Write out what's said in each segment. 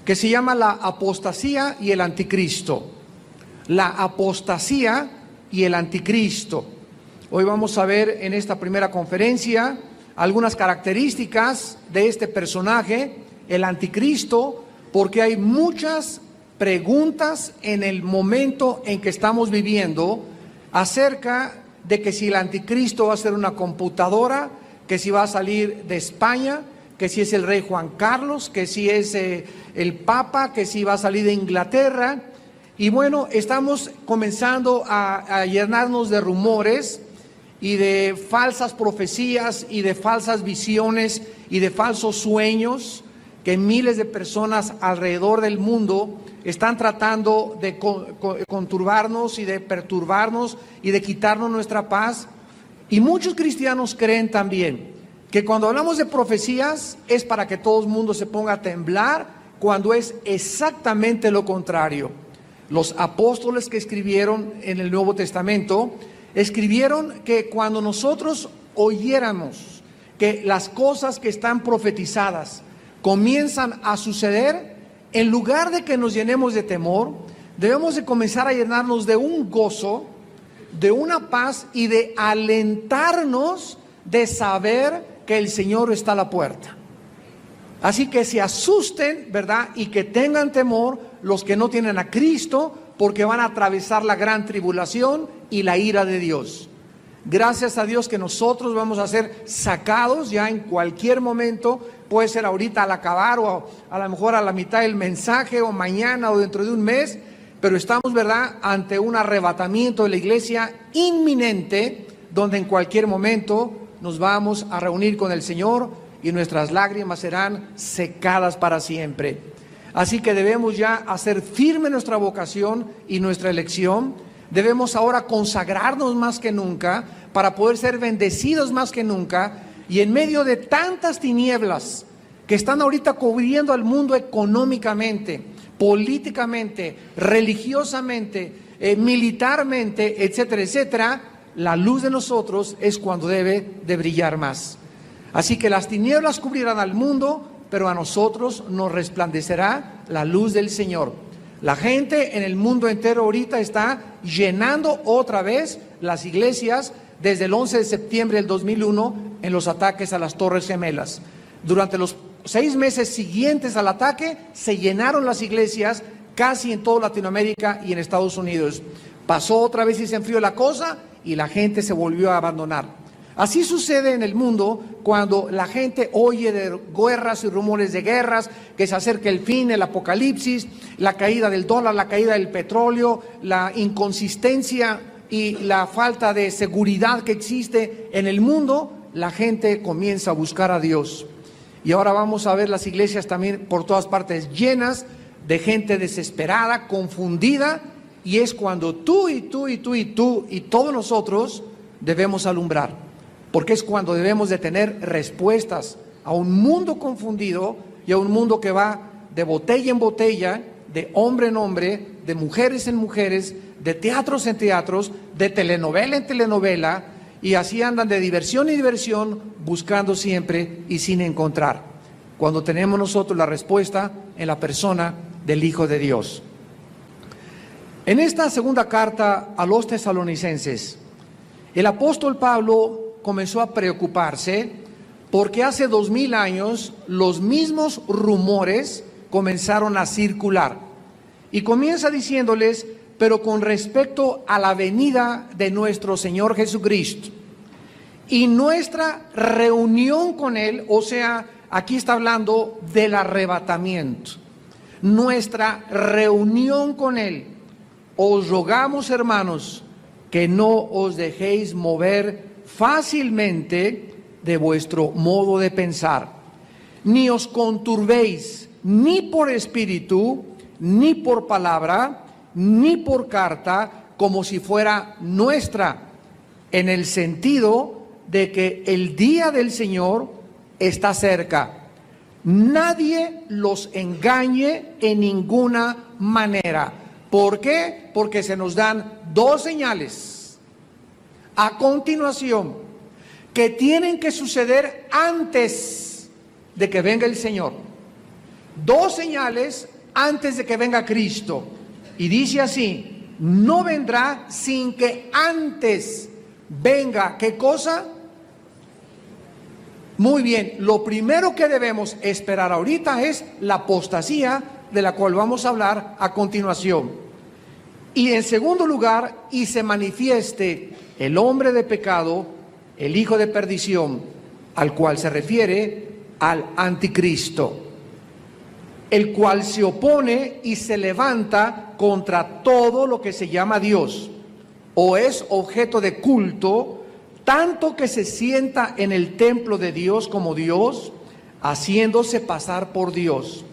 que se llama la apostasía y el anticristo. La apostasía y el anticristo. Hoy vamos a ver en esta primera conferencia algunas características de este personaje, el anticristo, porque hay muchas preguntas en el momento en que estamos viviendo acerca de que si el anticristo va a ser una computadora, que si va a salir de España, que si es el rey Juan Carlos, que si es el Papa, que si va a salir de Inglaterra. Y bueno, estamos comenzando a llenarnos de rumores y de falsas profecías y de falsas visiones y de falsos sueños que miles de personas alrededor del mundo están tratando de conturbarnos y de perturbarnos y de quitarnos nuestra paz. Y muchos cristianos creen también que cuando hablamos de profecías es para que todo el mundo se ponga a temblar, cuando es exactamente lo contrario. Los apóstoles que escribieron en el Nuevo Testamento escribieron que cuando nosotros oyéramos que las cosas que están profetizadas comienzan a suceder, en lugar de que nos llenemos de temor, debemos de comenzar a llenarnos de un gozo, de una paz y de alentarnos de saber que el Señor está a la puerta. Así que se asusten, ¿verdad? Y que tengan temor los que no tienen a Cristo, porque van a atravesar la gran tribulación y la ira de Dios. Gracias a Dios que nosotros vamos a ser sacados ya en cualquier momento, puede ser ahorita al acabar o a lo mejor a la mitad del mensaje o mañana o dentro de un mes, pero estamos, ¿verdad?, ante un arrebatamiento de la iglesia inminente, donde en cualquier momento nos vamos a reunir con el Señor y nuestras lágrimas serán secadas para siempre. Así que debemos ya hacer firme nuestra vocación y nuestra elección. Debemos ahora consagrarnos más que nunca para poder ser bendecidos más que nunca. Y en medio de tantas tinieblas que están ahorita cubriendo al mundo económicamente, políticamente, religiosamente, militarmente, etcétera, etcétera, la luz de nosotros es cuando debe de brillar más. Así que las tinieblas cubrirán al mundo, pero a nosotros nos resplandecerá la luz del Señor. La gente en el mundo entero ahorita está llenando otra vez las iglesias desde el 11 de septiembre del 2001 en los ataques a las Torres Gemelas. Durante los 6 meses siguientes al ataque se llenaron las iglesias casi en toda Latinoamérica y en Estados Unidos. Pasó otra vez y se enfrió la cosa y la gente se volvió a abandonar. Así sucede en el mundo cuando la gente oye de guerras y rumores de guerras, que se acerca el fin, el apocalipsis, la caída del dólar, la caída del petróleo, la inconsistencia y la falta de seguridad que existe en el mundo. La gente comienza a buscar a Dios. Y ahora vamos a ver las iglesias también por todas partes llenas de gente desesperada, confundida, y es cuando tú y todos nosotros debemos alumbrar. Porque es cuando debemos de tener respuestas a un mundo confundido y a un mundo que va de botella en botella, de hombre en hombre, de mujeres en mujeres, de teatros en teatros, de telenovela en telenovela, y así andan de diversión en diversión, buscando siempre y sin encontrar. Cuando tenemos nosotros la respuesta en la persona del Hijo de Dios. En esta segunda carta a los tesalonicenses, el apóstol Pablo comenzó a preocuparse porque hace 2000 años los mismos rumores comenzaron a circular. Y comienza diciéndoles, pero con respecto a la venida de nuestro Señor Jesucristo y nuestra reunión con Él, o sea, aquí está hablando del arrebatamiento, nuestra reunión con Él, os rogamos, hermanos, que no os dejéis mover fácilmente de vuestro modo de pensar, ni os conturbéis ni por espíritu, ni por palabra, ni por carta, como si fuera nuestra, en el sentido de que el día del Señor está cerca. Nadie los engañe en ninguna manera. ¿Por qué? Porque se nos dan 2 señales a continuación que tienen que suceder antes de que venga el Señor. 2 señales antes de que venga Cristo. Y dice así: no vendrá sin que antes venga, ¿qué cosa? Muy bien, lo primero que debemos esperar ahorita es la apostasía, de la cual vamos a hablar a continuación. Y en segundo lugar, y se manifieste el hombre de pecado, el hijo de perdición, al cual se refiere al anticristo, el cual se opone y se levanta contra todo lo que se llama Dios, o es objeto de culto, tanto que se sienta en el templo de Dios como Dios, haciéndose pasar por Dios.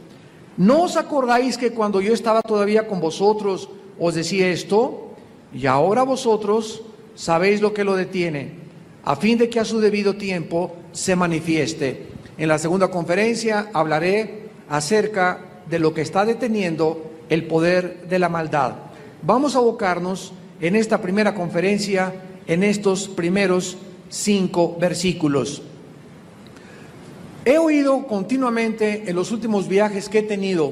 ¿No os acordáis que cuando yo estaba todavía con vosotros os decía esto? Y ahora vosotros sabéis lo que lo detiene, a fin de que a su debido tiempo se manifieste. En la segunda conferencia hablaré acerca de lo que está deteniendo el poder de la maldad. Vamos a abocarnos en esta primera conferencia en estos primeros 5 versículos. He oído continuamente en los últimos viajes que he tenido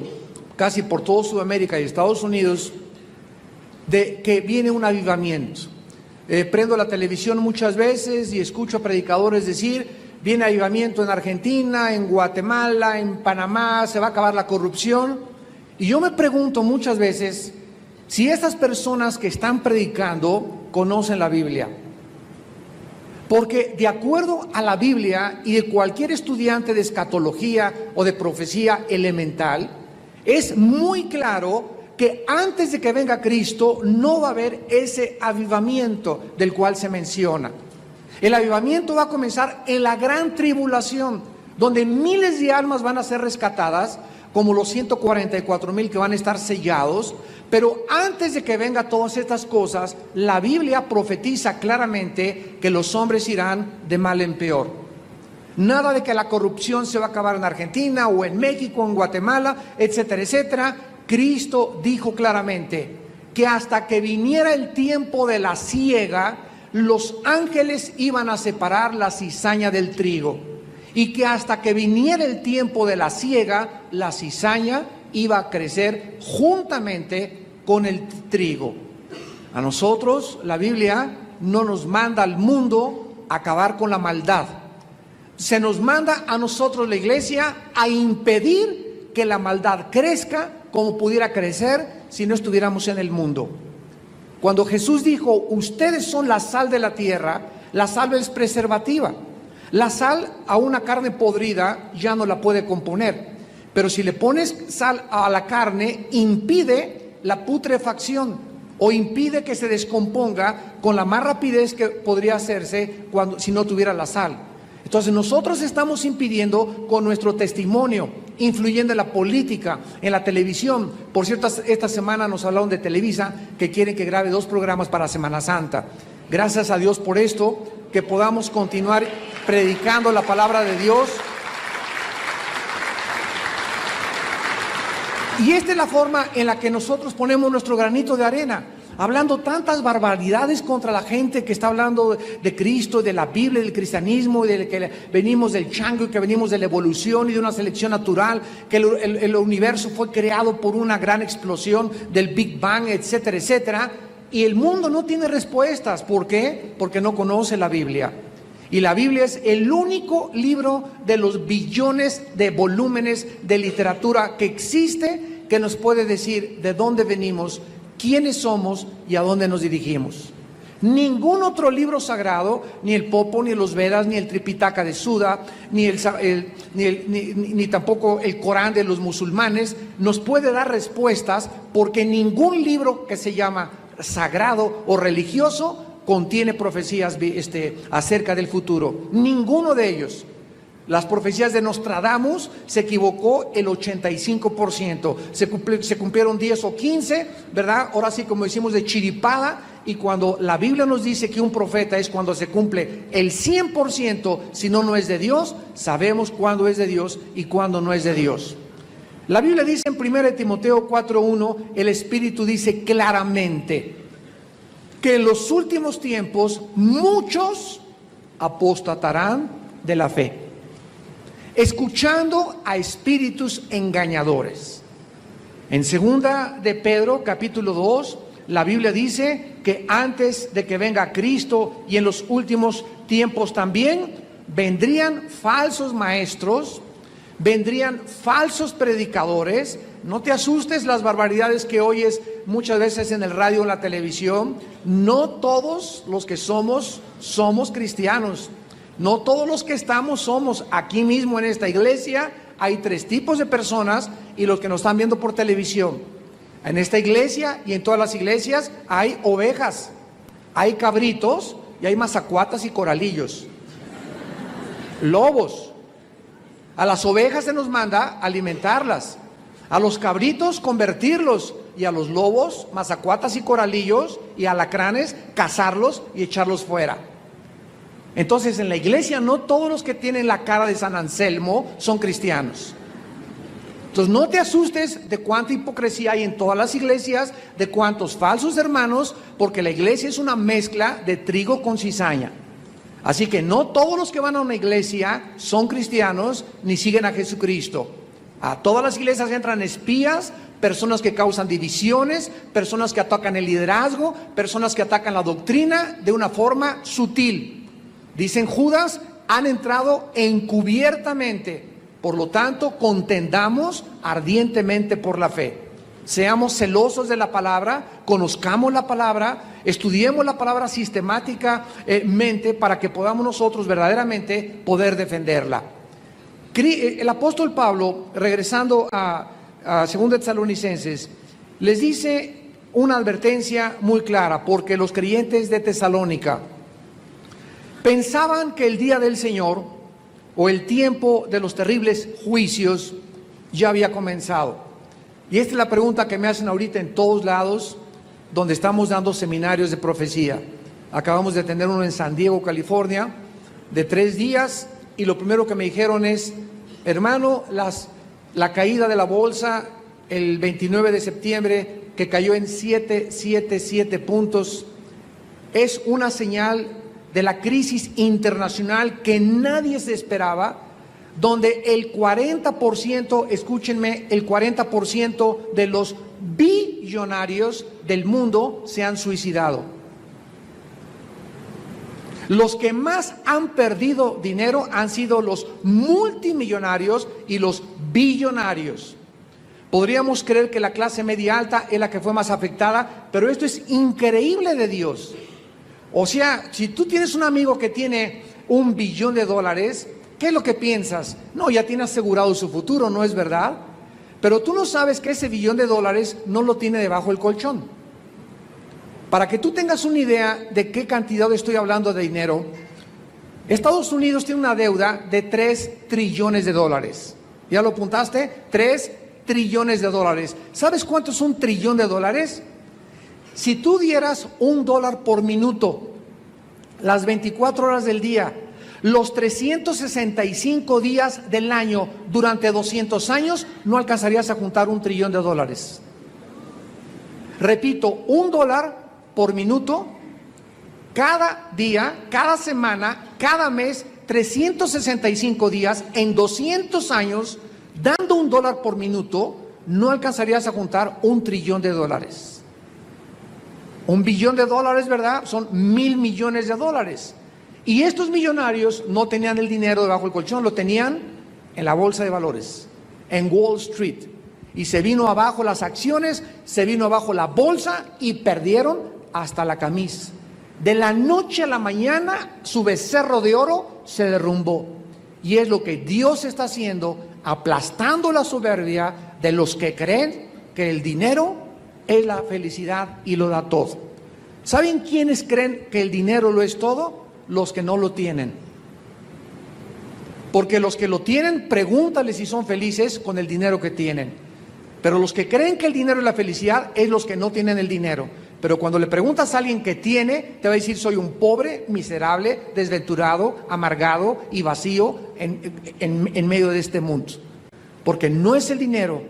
casi por toda Sudamérica y Estados Unidos de que viene un avivamiento. Prendo la televisión muchas veces y escucho a predicadores decir: viene avivamiento en Argentina, en Guatemala, en Panamá, se va a acabar la corrupción. Y yo me pregunto muchas veces si estas personas que están predicando conocen la Biblia. Porque de acuerdo a la Biblia y de cualquier estudiante de escatología o de profecía elemental, es muy claro que antes de que venga Cristo no va a haber ese avivamiento del cual se menciona. El avivamiento va a comenzar en la gran tribulación, donde miles de almas van a ser rescatadas, como los 144,000 que van a estar sellados. Pero antes de que venga todas estas cosas, la Biblia profetiza claramente que los hombres irán de mal en peor. Nada de que la corrupción se va a acabar en Argentina o en México, en Guatemala, etcétera, etcétera. Cristo dijo claramente que hasta que viniera el tiempo de la siega, los ángeles iban a separar la cizaña del trigo, y que hasta que viniera el tiempo de la siega, la cizaña iba a crecer juntamente con el trigo. A nosotros la Biblia no nos manda al mundo a acabar con la maldad. Se nos manda a nosotros, la iglesia, a impedir que la maldad crezca como pudiera crecer si no estuviéramos en el mundo. Cuando Jesús dijo: ustedes son la sal de la tierra, la sal es preservativa. La sal a una carne podrida ya no la puede componer, pero si le pones sal a la carne, impide la putrefacción o impide que se descomponga con la más rapidez que podría hacerse si no tuviera la sal. Entonces nosotros estamos impidiendo con nuestro testimonio, influyendo en la política, en la televisión. Por cierto, esta semana nos hablaron de Televisa que quieren que grabe 2 programas para Semana Santa. Gracias a Dios por esto, que podamos continuar predicando la palabra de Dios. Y esta es la forma en la que nosotros ponemos nuestro granito de arena, hablando tantas barbaridades contra la gente que está hablando de Cristo, de la Biblia, del cristianismo, y de que venimos del chango, y que venimos de la evolución y de una selección natural, que el universo fue creado por una gran explosión del Big Bang, etcétera, etcétera. Y el mundo no tiene respuestas. ¿Por qué? Porque no conoce la Biblia. Y la Biblia es el único libro de los billones de volúmenes de literatura que existe que nos puede decir de dónde venimos, quiénes somos y a dónde nos dirigimos. Ningún otro libro sagrado, ni el Popo, ni los Vedas, ni el Tripitaka de Sudha, ni tampoco el Corán de los musulmanes, nos puede dar respuestas, porque ningún libro que se llama sagrado o religioso contiene profecías acerca del futuro. Ninguno de ellos. Las profecías de Nostradamus se equivocó el 85%. Se cumplieron 10 o 15, ¿verdad? Ahora sí, como decimos, de chiripada. Y cuando la Biblia nos dice que un profeta es cuando se cumple el 100%, si no, no es de Dios, sabemos cuándo es de Dios y cuándo no es de Dios. La Biblia dice en 1 Timoteo 4:1, el Espíritu dice claramente que en los últimos tiempos muchos apostatarán de la fe, escuchando a espíritus engañadores. En segunda de Pedro, capítulo 2, la Biblia dice que antes de que venga Cristo y en los últimos tiempos también, vendrían falsos maestros, vendrían falsos predicadores. No te asustes las barbaridades que oyes muchas veces en el radio o en la televisión. No todos los que somos cristianos. No todos los que estamos somos. Aquí mismo en esta iglesia hay 3 tipos de personas, y los que nos están viendo por televisión. En esta iglesia y en todas las iglesias hay ovejas, hay cabritos y hay mazacuatas y coralillos, lobos. A las ovejas se nos manda alimentarlas, a los cabritos convertirlos, y a los lobos, mazacuatas y coralillos y alacranes cazarlos y echarlos fuera. Entonces, en la iglesia no todos los que tienen la cara de San Anselmo son cristianos. Entonces, no te asustes de cuánta hipocresía hay en todas las iglesias, de cuántos falsos hermanos, porque la iglesia es una mezcla de trigo con cizaña. Así que no todos los que van a una iglesia son cristianos ni siguen a Jesucristo. A todas las iglesias entran espías, personas que causan divisiones, personas que atacan el liderazgo, personas que atacan la doctrina de una forma sutil. Dicen Judas, han entrado encubiertamente. Por lo tanto, contendamos ardientemente por la fe. Seamos celosos de la palabra, conozcamos la palabra, estudiemos la palabra sistemáticamente para que podamos nosotros verdaderamente poder defenderla. El apóstol Pablo, regresando a 2 Tesalonicenses, les dice una advertencia muy clara, porque los creyentes de Tesalónica pensaban que el día del Señor o el tiempo de los terribles juicios ya había comenzado. Y esta es la pregunta que me hacen ahorita en todos lados donde estamos dando seminarios de profecía. Acabamos de tener uno en San Diego, California, de 3 días, y lo primero que me dijeron es: hermano, la caída de la bolsa el 29 de septiembre, que cayó en 777 puntos, es una señal de la crisis internacional que nadie se esperaba, donde el 40%, escúchenme, el 40% de los billonarios del mundo se han suicidado. Los que más han perdido dinero han sido los multimillonarios y los billonarios. Podríamos creer que la clase media alta es la que fue más afectada, pero esto es increíble de Dios. O sea, si tú tienes un amigo que tiene $1 billón, ¿qué es lo que piensas? No, ya tiene asegurado su futuro, ¿no es verdad? Pero tú no sabes que ese $1 billón no lo tiene debajo del colchón. Para que tú tengas una idea de qué cantidad estoy hablando de dinero, Estados Unidos tiene una deuda de $3 trillones. ¿Ya lo apuntaste? $3 trillones. ¿Sabes cuánto es $1 trillón? Si tú dieras $1 por minuto, las 24 horas del día, los 365 días del año, durante 200 años, no alcanzarías a juntar $1 trillón. Repito, $1 por minuto, cada día, cada semana, cada mes, 365 días, en 200 años, dando $1 por minuto, no alcanzarías a juntar $1 trillón. $1 billón, ¿verdad? Son 1,000 millones de dólares. Y estos millonarios no tenían el dinero debajo del colchón, lo tenían en la bolsa de valores, en Wall Street. Y se vino abajo las acciones, se vino abajo la bolsa y perdieron hasta la camisa. De la noche a la mañana, su becerro de oro se derrumbó. Y es lo que Dios está haciendo, aplastando la soberbia de los que creen que el dinero es la felicidad y lo da todo. ¿Saben quiénes creen que el dinero lo es todo? Los que no lo tienen. Porque los que lo tienen, pregúntales si son felices con el dinero que tienen. Pero los que creen que el dinero es la felicidad, es los que no tienen el dinero. Pero cuando le preguntas a alguien que tiene, te va a decir: soy un pobre, miserable, desventurado, amargado y vacío en medio de este mundo. Porque no es el dinero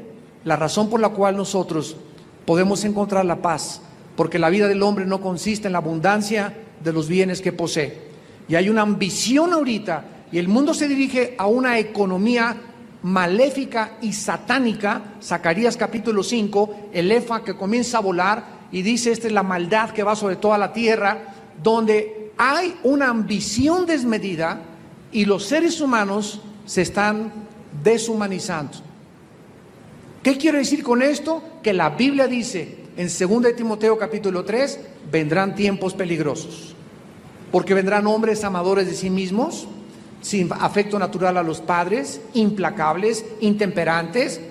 la razón por la cual nosotros podemos encontrar la paz, porque la vida del hombre no consiste en la abundancia de los bienes que posee. Y hay una ambición ahorita, y el mundo se dirige a una economía maléfica y satánica. Zacarías capítulo 5, el efa que comienza a volar y dice: esta es la maldad que va sobre toda la tierra, donde hay una ambición desmedida y los seres humanos se están deshumanizando. ¿Qué quiero decir con esto? Que la Biblia dice en 2 de Timoteo capítulo 3, vendrán tiempos peligrosos, porque vendrán hombres amadores de sí mismos, sin afecto natural a los padres, implacables, intemperantes,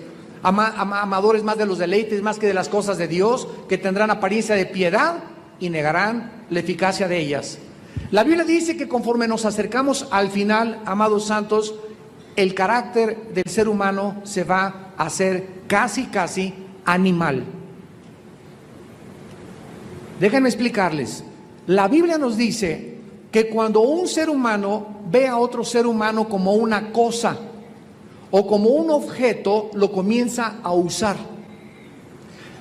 amadores más de los deleites más que de las cosas de Dios, que tendrán apariencia de piedad y negarán la eficacia de ellas. La Biblia dice que conforme nos acercamos al final, amados santos, el carácter del ser humano se va a hacer casi animal. Déjenme explicarles. La Biblia nos dice que cuando un ser humano ve a otro ser humano como una cosa o como un objeto, lo comienza a usar.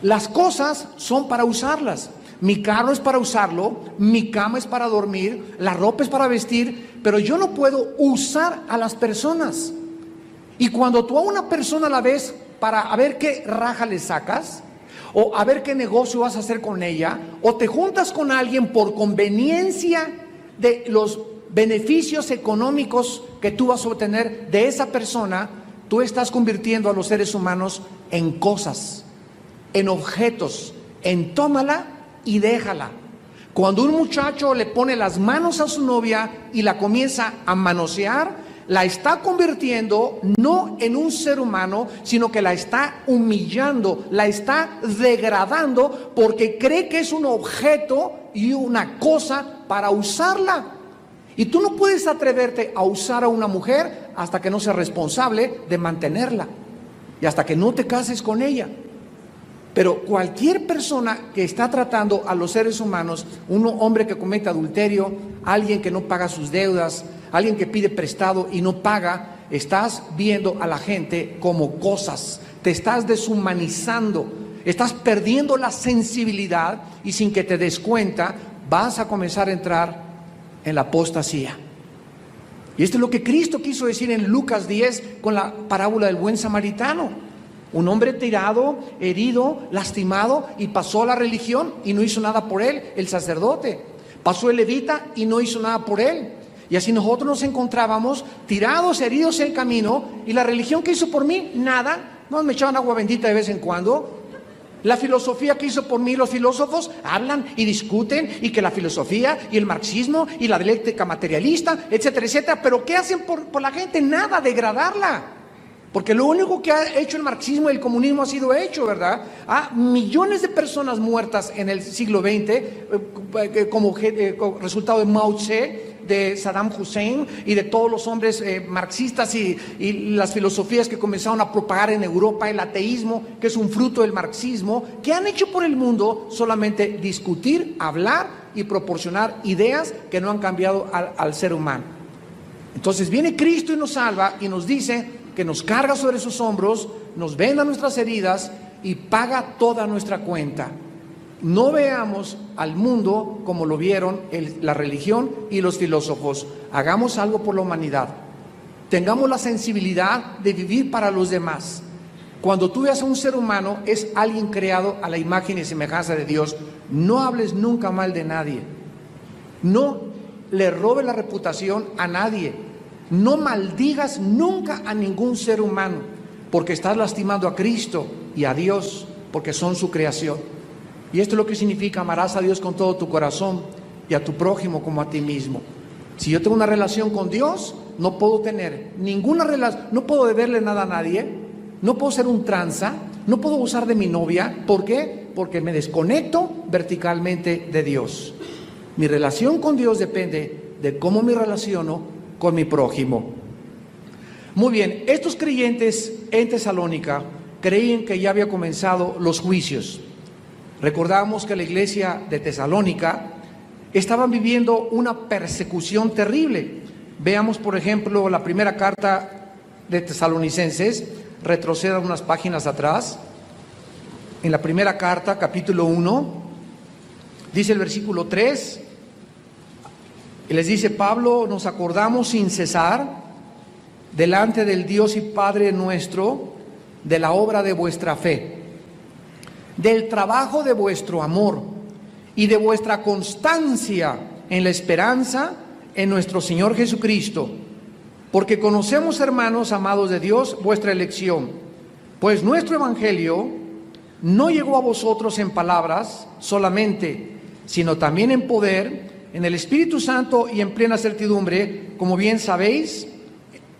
Las cosas son para usarlas. Mi carro es para usarlo, mi cama es para dormir, la ropa es para vestir, pero yo no puedo usar a las personas. Y cuando tú a una persona la ves para a ver qué raja le sacas, o a ver qué negocio vas a hacer con ella, o te juntas con alguien por conveniencia de los beneficios económicos que tú vas a obtener de esa persona, tú estás convirtiendo a los seres humanos en cosas, en objetos, en tómala y déjala. Cuando un muchacho le pone las manos a su novia y la comienza a manosear, la está convirtiendo no en un ser humano, sino que la está humillando, la está degradando, porque cree que es un objeto y una cosa para usarla. Y tú no puedes atreverte a usar a una mujer hasta que no seas responsable de mantenerla y hasta que no te cases con ella. Pero cualquier persona que está tratando a los seres humanos, un hombre que comete adulterio, alguien que no paga sus deudas, alguien que pide prestado y no paga, estás viendo a la gente como cosas, te estás deshumanizando, estás perdiendo la sensibilidad y sin que te des cuenta vas a comenzar a entrar en la apostasía. Y esto es lo que Cristo quiso decir en Lucas 10 con la parábola del buen samaritano. Un hombre tirado, herido, lastimado, y pasó a la religión y no hizo nada por él, el sacerdote. Pasó el levita y no hizo nada por él. Y así nosotros nos encontrábamos tirados, heridos en el camino, y la religión que hizo por mí, nada. No me echaban agua bendita de vez en cuando. La filosofía que hizo por mí, los filósofos hablan y discuten, y que la filosofía y el marxismo y la dialéctica materialista, etcétera, etcétera. Pero ¿qué hacen por la gente? Nada, degradarla. Porque lo único que ha hecho el marxismo y el comunismo ha sido hecho, ¿verdad? Millones de personas muertas en el siglo XX como resultado de Mao Tse, de Saddam Hussein y de todos los hombres marxistas y las filosofías que comenzaron a propagar en Europa, el ateísmo, que es un fruto del marxismo, que han hecho por el mundo solamente discutir, hablar y proporcionar ideas que no han cambiado al ser humano. Entonces viene Cristo y nos salva y nos dice que nos carga sobre sus hombros, nos venda nuestras heridas y paga toda nuestra cuenta. No veamos al mundo como lo vieron la religión y los filósofos. Hagamos algo por la humanidad. Tengamos la sensibilidad de vivir para los demás. Cuando tú veas a un ser humano, es alguien creado a la imagen y semejanza de Dios. No hables nunca mal de nadie. No le robes la reputación a nadie. No maldigas nunca a ningún ser humano, porque estás lastimando a Cristo y a Dios, porque son su creación. Y esto es lo que significa: amarás a Dios con todo tu corazón y a tu prójimo como a ti mismo. Si yo tengo una relación con Dios, no puedo tener ninguna relación, no puedo deberle nada a nadie, no puedo ser un tranza, no puedo usar de mi novia. ¿Por qué? Porque me desconecto verticalmente de Dios. Mi relación con Dios depende de cómo me relaciono con mi prójimo. Muy bien, estos creyentes en Tesalónica creían que ya había comenzado los juicios. Recordamos que la iglesia de Tesalónica estaban viviendo una persecución terrible. Veamos, por ejemplo, la primera carta de Tesalonicenses. Retroceda unas páginas atrás. En la primera carta, capítulo 1, dice el versículo 3, y les dice Pablo: nos acordamos sin cesar delante del Dios y Padre nuestro, de la obra de vuestra fe, del trabajo de vuestro amor y de vuestra constancia en la esperanza en nuestro Señor Jesucristo, porque conocemos, hermanos amados de Dios, vuestra elección, pues nuestro evangelio no llegó a vosotros en palabras solamente, sino también en poder, en el Espíritu Santo y en plena certidumbre, como bien sabéis,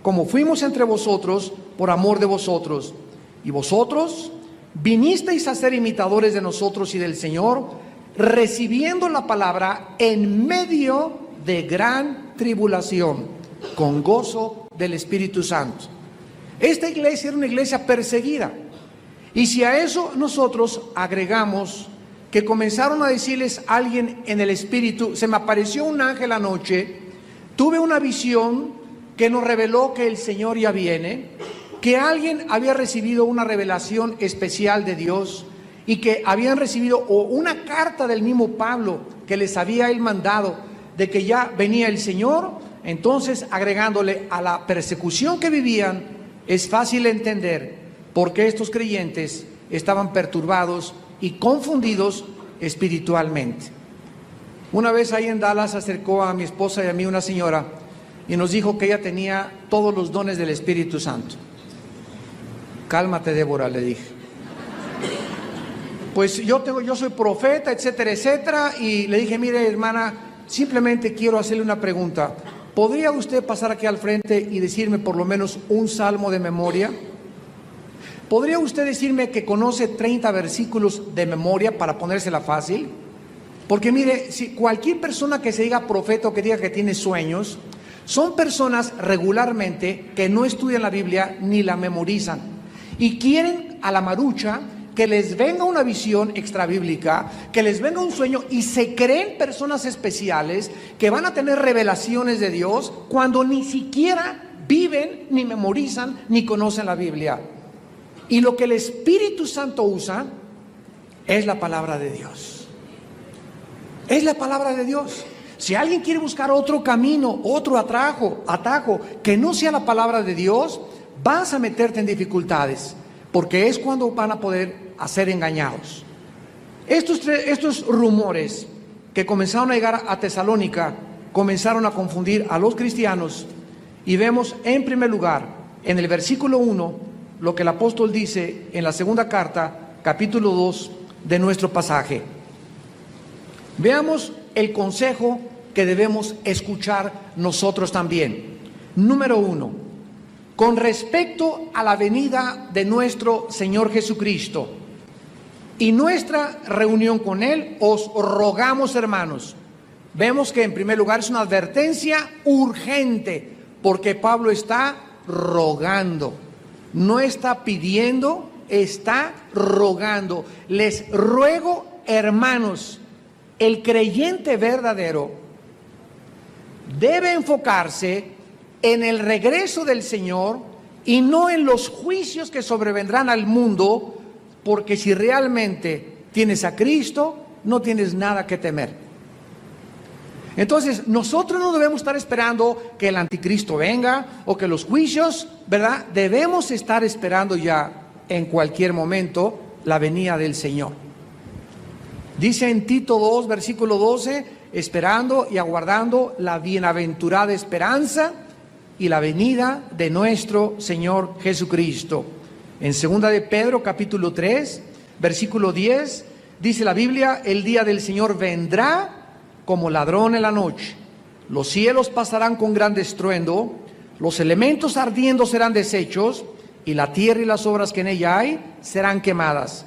como fuimos entre vosotros por amor de vosotros. Y vosotros vinisteis a ser imitadores de nosotros y del Señor, recibiendo la palabra en medio de gran tribulación, con gozo del Espíritu Santo. Esta iglesia era una iglesia perseguida. Y si a eso nosotros agregamos que comenzaron a decirles a alguien en el Espíritu, se me apareció un ángel anoche, tuve una visión que nos reveló que el Señor ya viene, que alguien había recibido una revelación especial de Dios y que habían recibido una carta del mismo Pablo que les había él mandado de que ya venía el Señor. Entonces, agregándole a la persecución que vivían, es fácil entender por qué estos creyentes estaban perturbados y confundidos espiritualmente. Una vez ahí en Dallas se acercó a mi esposa y a mí una señora y nos dijo que ella tenía todos los dones del Espíritu Santo. Cálmate, Débora, le dije. Pues yo soy profeta, etcétera, etcétera, y le dije, mire, hermana, simplemente quiero hacerle una pregunta. ¿Podría usted pasar aquí al frente y decirme por lo menos un salmo de memoria? ¿Podría usted decirme que conoce 30 versículos de memoria para ponérsela fácil? Porque mire, si cualquier persona que se diga profeta o que diga que tiene sueños, son personas regularmente que no estudian la Biblia ni la memorizan y quieren a la marucha que les venga una visión extrabíblica, que les venga un sueño y se creen personas especiales que van a tener revelaciones de Dios cuando ni siquiera viven, ni memorizan, ni conocen la Biblia. Y lo que el Espíritu Santo usa es la palabra de Dios. Es la palabra de Dios. Si alguien quiere buscar otro camino, otro atajo que no sea la palabra de Dios, vas a meterte en dificultades, porque es cuando van a poder ser engañados. Estos rumores que comenzaron a llegar a Tesalónica comenzaron a confundir a los cristianos, y vemos en primer lugar en el versículo 1 lo que el apóstol dice en la segunda carta, capítulo 2 de nuestro pasaje. Veamos el consejo que debemos escuchar nosotros también. Número 1, con respecto a la venida de nuestro Señor Jesucristo y nuestra reunión con Él, os rogamos, hermanos. Vemos que en primer lugar es una advertencia urgente, porque Pablo está rogando, no está pidiendo, está rogando. Les ruego, hermanos, el creyente verdadero debe enfocarse en el regreso del Señor y no en los juicios que sobrevendrán al mundo, porque si realmente tienes a Cristo, no tienes nada que temer. Entonces, nosotros no debemos estar esperando que el anticristo venga o que los juicios, ¿verdad? Debemos estar esperando ya en cualquier momento la venida del Señor. Dice en Tito 2, versículo 12, esperando y aguardando la bienaventurada esperanza y la venida de nuestro Señor Jesucristo. En segunda de Pedro, capítulo 3, versículo 10, dice la Biblia, el día del Señor vendrá como ladrón en la noche. Los cielos pasarán con gran estruendo, los elementos ardiendo serán deshechos, y la tierra y las obras que en ella hay serán quemadas.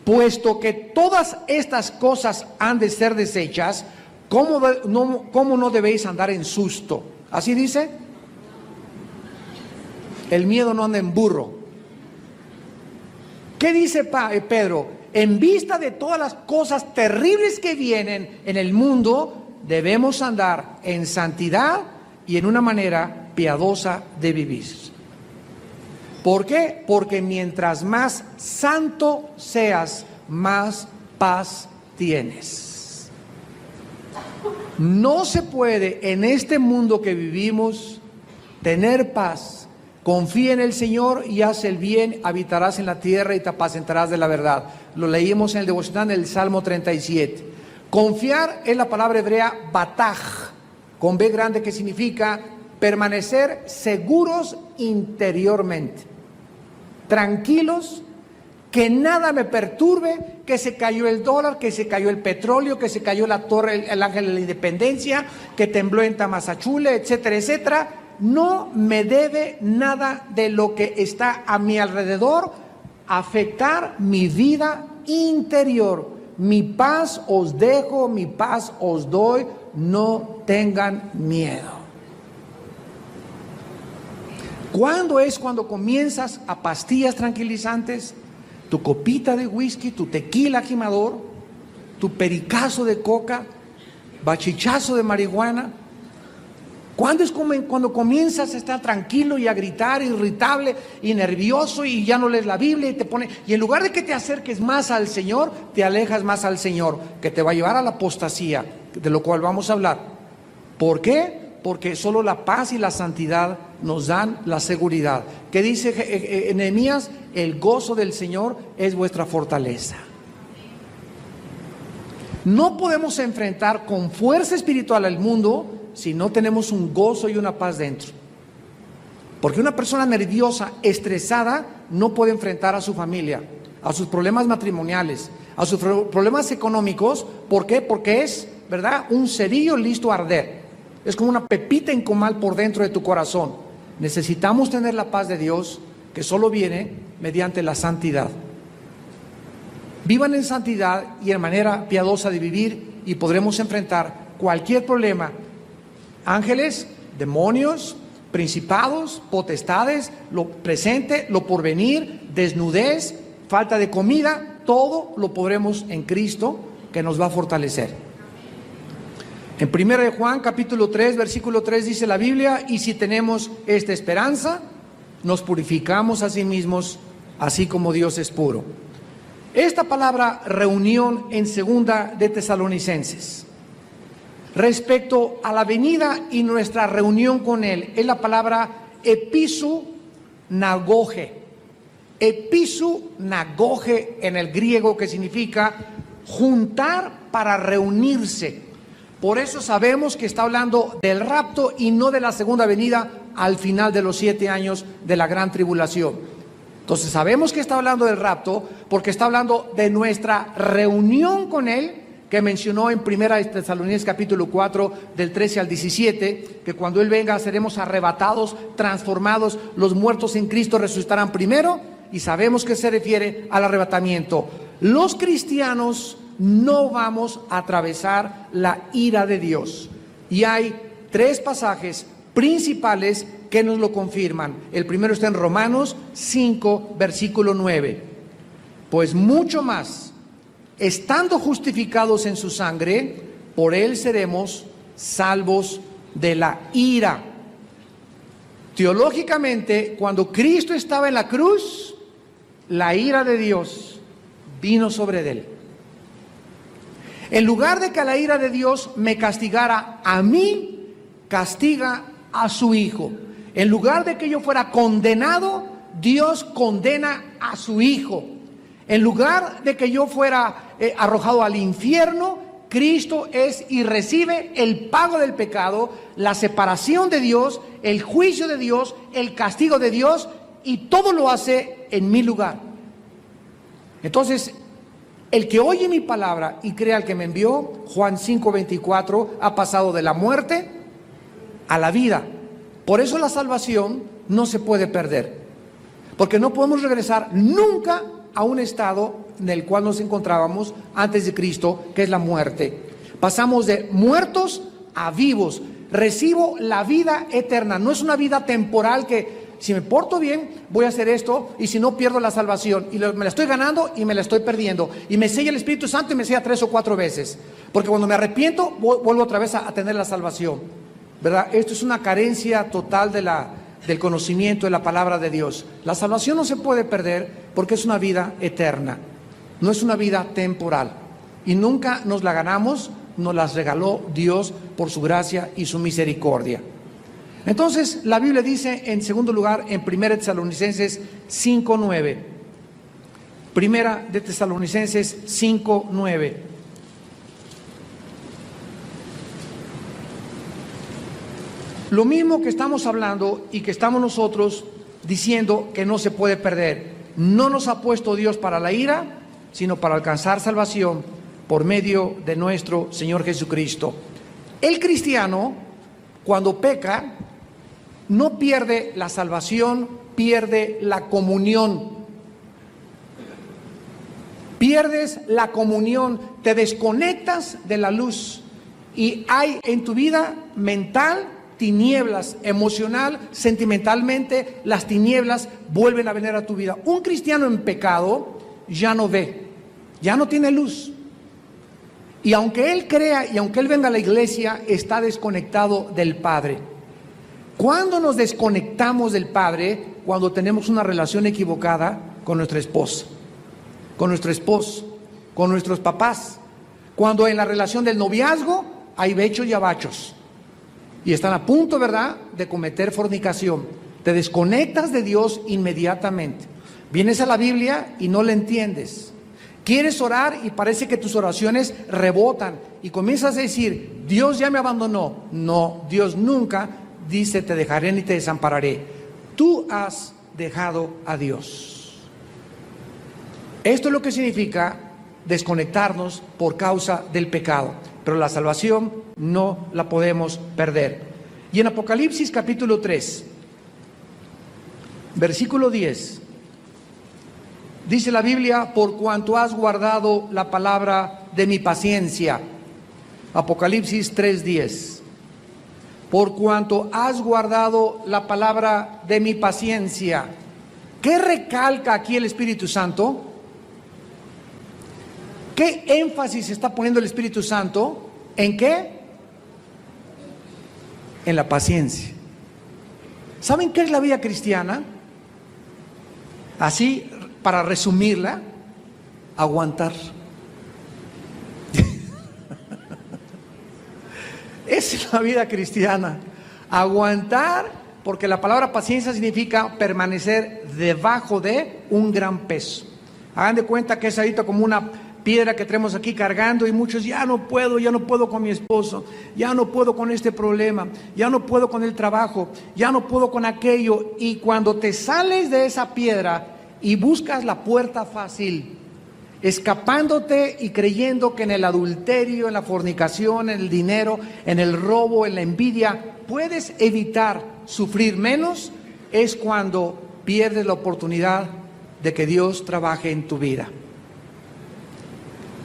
Puesto que todas estas cosas han de ser deshechas, ¿cómo no debéis andar en susto? ¿Así dice? El miedo no anda en burro. ¿Qué dice Pedro? En vista de todas las cosas terribles que vienen en el mundo, debemos andar en santidad y en una manera piadosa de vivir. ¿Por qué? Porque mientras más santo seas, más paz tienes. No se puede en este mundo que vivimos tener paz Confía en el Señor y haz el bien, habitarás en la tierra y te apacentarás de la verdad. Lo leímos en el devocional en el Salmo 37. Confiar es la palabra hebrea bataj, con B grande, que significa permanecer seguros interiormente, tranquilos, que nada me perturbe, que se cayó el dólar, que se cayó el petróleo, que se cayó la torre, el ángel de la independencia, que tembló en Tamazachule, etcétera, etcétera. No me debe nada de lo que está a mi alrededor afectar mi vida interior. Mi paz os dejo, mi paz os doy, no tengan miedo. ¿Cuándo es cuando comienzas a pastillas tranquilizantes? Tu copita de whisky, tu tequila jimador, tu pericazo de coca, bachichazo de marihuana. ¿Cuándo es cuando comienzas a estar tranquilo y a gritar, irritable y nervioso y ya no lees la Biblia y en lugar de que te acerques más al Señor, te alejas más al Señor, que te va a llevar a la apostasía, de lo cual vamos a hablar? ¿Por qué? Porque solo la paz y la santidad nos dan la seguridad. ¿Qué dice Nehemías? El gozo del Señor es vuestra fortaleza. No podemos enfrentar con fuerza espiritual al mundo si no tenemos un gozo y una paz dentro. Porque una persona nerviosa, estresada, no puede enfrentar a su familia, a sus problemas matrimoniales, a sus problemas económicos. ¿Por qué? Porque es, ¿verdad?, un cerillo listo a arder. Es como una pepita en comal por dentro de tu corazón. Necesitamos tener la paz de Dios, que solo viene mediante la santidad. Vivan en santidad y en manera piadosa de vivir, y podremos enfrentar cualquier problema. Ángeles, demonios, principados, potestades, lo presente, lo porvenir, desnudez, falta de comida, todo lo podremos en Cristo, que nos va a fortalecer. En 1 de Juan capítulo 3 versículo 3 dice la Biblia: y si tenemos esta esperanza, nos purificamos a sí mismos, así como Dios es puro. Esta palabra reunión en segunda de Tesalonicenses, respecto a la venida y nuestra reunión con Él, es la palabra episu-nagoge. Episu-nagoge en el griego, que significa juntar para reunirse. Por eso sabemos que está hablando del rapto y no de la segunda venida al final de los 7 años de la gran tribulación. Entonces sabemos que está hablando del rapto porque está hablando de nuestra reunión con Él, que mencionó en 1 Tesalonicenses capítulo 4 del 13 al 17, que cuando Él venga seremos arrebatados, transformados, los muertos en Cristo resucitarán primero, y sabemos que se refiere al arrebatamiento. Los cristianos no vamos a atravesar la ira de Dios, y hay 3 pasajes principales que nos lo confirman. El primero está en Romanos 5 versículo 9: pues mucho más, estando justificados en su sangre, por Él seremos salvos de la ira. Teológicamente, cuando Cristo estaba en la cruz, la ira de Dios vino sobre Él. En lugar de que la ira de Dios me castigara a mí, castiga a su Hijo. En lugar de que yo fuera condenado, Dios condena a su Hijo. En lugar de que yo fuera arrojado al infierno, Cristo es y recibe el pago del pecado, la separación de Dios, el juicio de Dios, el castigo de Dios, y todo lo hace en mi lugar. Entonces, el que oye mi palabra y crea al que me envió, Juan 5:24, ha pasado de la muerte a la vida. Por eso la salvación no se puede perder, porque no podemos regresar nunca a un estado en el cual nos encontrábamos antes de Cristo, que es la muerte. Pasamos de muertos a vivos. Recibo la vida eterna. No es una vida temporal que si me porto bien voy a hacer esto, y si no pierdo la salvación, y me la estoy ganando y me la estoy perdiendo, y me sella el Espíritu Santo y me sella 3 o 4 veces, porque cuando me arrepiento vuelvo otra vez a tener la salvación, ¿verdad? Esto es una carencia total del conocimiento de la palabra de Dios. La salvación no se puede perder porque es una vida eterna, no es una vida temporal, y nunca nos la ganamos, nos las regaló Dios por su gracia y su misericordia. Entonces, la Biblia dice, en segundo lugar, en 1 Tesalonicenses 5:9. 1 de Tesalonicenses 5:9. Lo mismo que estamos hablando y que estamos nosotros diciendo que no se puede perder. No nos ha puesto Dios para la ira, sino para alcanzar salvación por medio de nuestro Señor Jesucristo. El cristiano, cuando peca, no pierde la salvación, pierde la comunión. Pierdes la comunión, te desconectas de la luz y hay en tu vida mental tinieblas, emocional, sentimentalmente, las tinieblas vuelven a venir a tu vida. Un cristiano en pecado ya no ve, ya no tiene luz. Y aunque él crea y aunque él venga a la iglesia, está desconectado del Padre. ¿Cuándo nos desconectamos del Padre? Cuando tenemos una relación equivocada con nuestra esposa, con nuestro esposo, con nuestros papás. Cuando en la relación del noviazgo hay bechos y abachos. Y están a punto, ¿verdad?, de cometer fornicación. Te desconectas de Dios inmediatamente. Vienes a la Biblia y no la entiendes. Quieres orar y parece que tus oraciones rebotan. Y comienzas a decir, Dios ya me abandonó. No, Dios nunca dice, te dejaré ni te desampararé. Tú has dejado a Dios. Esto es lo que significa desconectarnos por causa del pecado. Pero la salvación no la podemos perder. Y en Apocalipsis capítulo 3, versículo 10, dice la Biblia, por cuanto has guardado la palabra de mi paciencia. Apocalipsis 3:10. Por cuanto has guardado la palabra de mi paciencia. ¿Qué recalca aquí el Espíritu Santo? ¿Qué énfasis está poniendo el Espíritu Santo? ¿En qué? En la paciencia. ¿Saben qué es la vida cristiana? Así, para resumirla, aguantar. Esa es la vida cristiana. Aguantar, porque la palabra paciencia significa permanecer debajo de un gran peso. Hagan de cuenta que es ahorita como una piedra que tenemos aquí cargando y muchos, ya no puedo con mi esposo, ya no puedo con este problema, ya no puedo con el trabajo, ya no puedo con aquello. Y cuando te sales de esa piedra y buscas la puerta fácil, escapándote y creyendo que en el adulterio, en la fornicación, en el dinero, en el robo, en la envidia, puedes evitar sufrir menos, es cuando pierdes la oportunidad de que Dios trabaje en tu vida.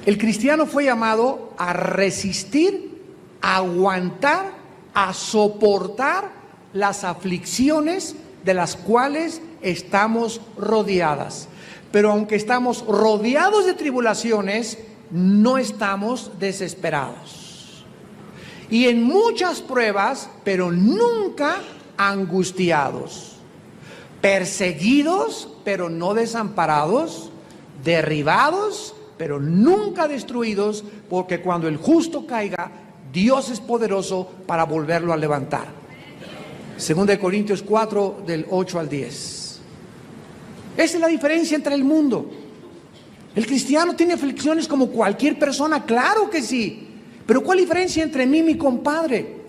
El cristiano fue llamado a resistir, a aguantar, a soportar las aflicciones de las cuales estamos rodeadas. Pero aunque estamos rodeados de tribulaciones, no estamos desesperados. Y en muchas pruebas, pero nunca angustiados. Perseguidos, pero no desamparados. Derribados, pero nunca destruidos, porque cuando el justo caiga, Dios es poderoso para volverlo a levantar. 2 Corintios 4, del 8 al 10. Esa es la diferencia entre el mundo. El cristiano tiene aflicciones como cualquier persona, claro que sí. Pero ¿cuál diferencia entre mí y mi compadre?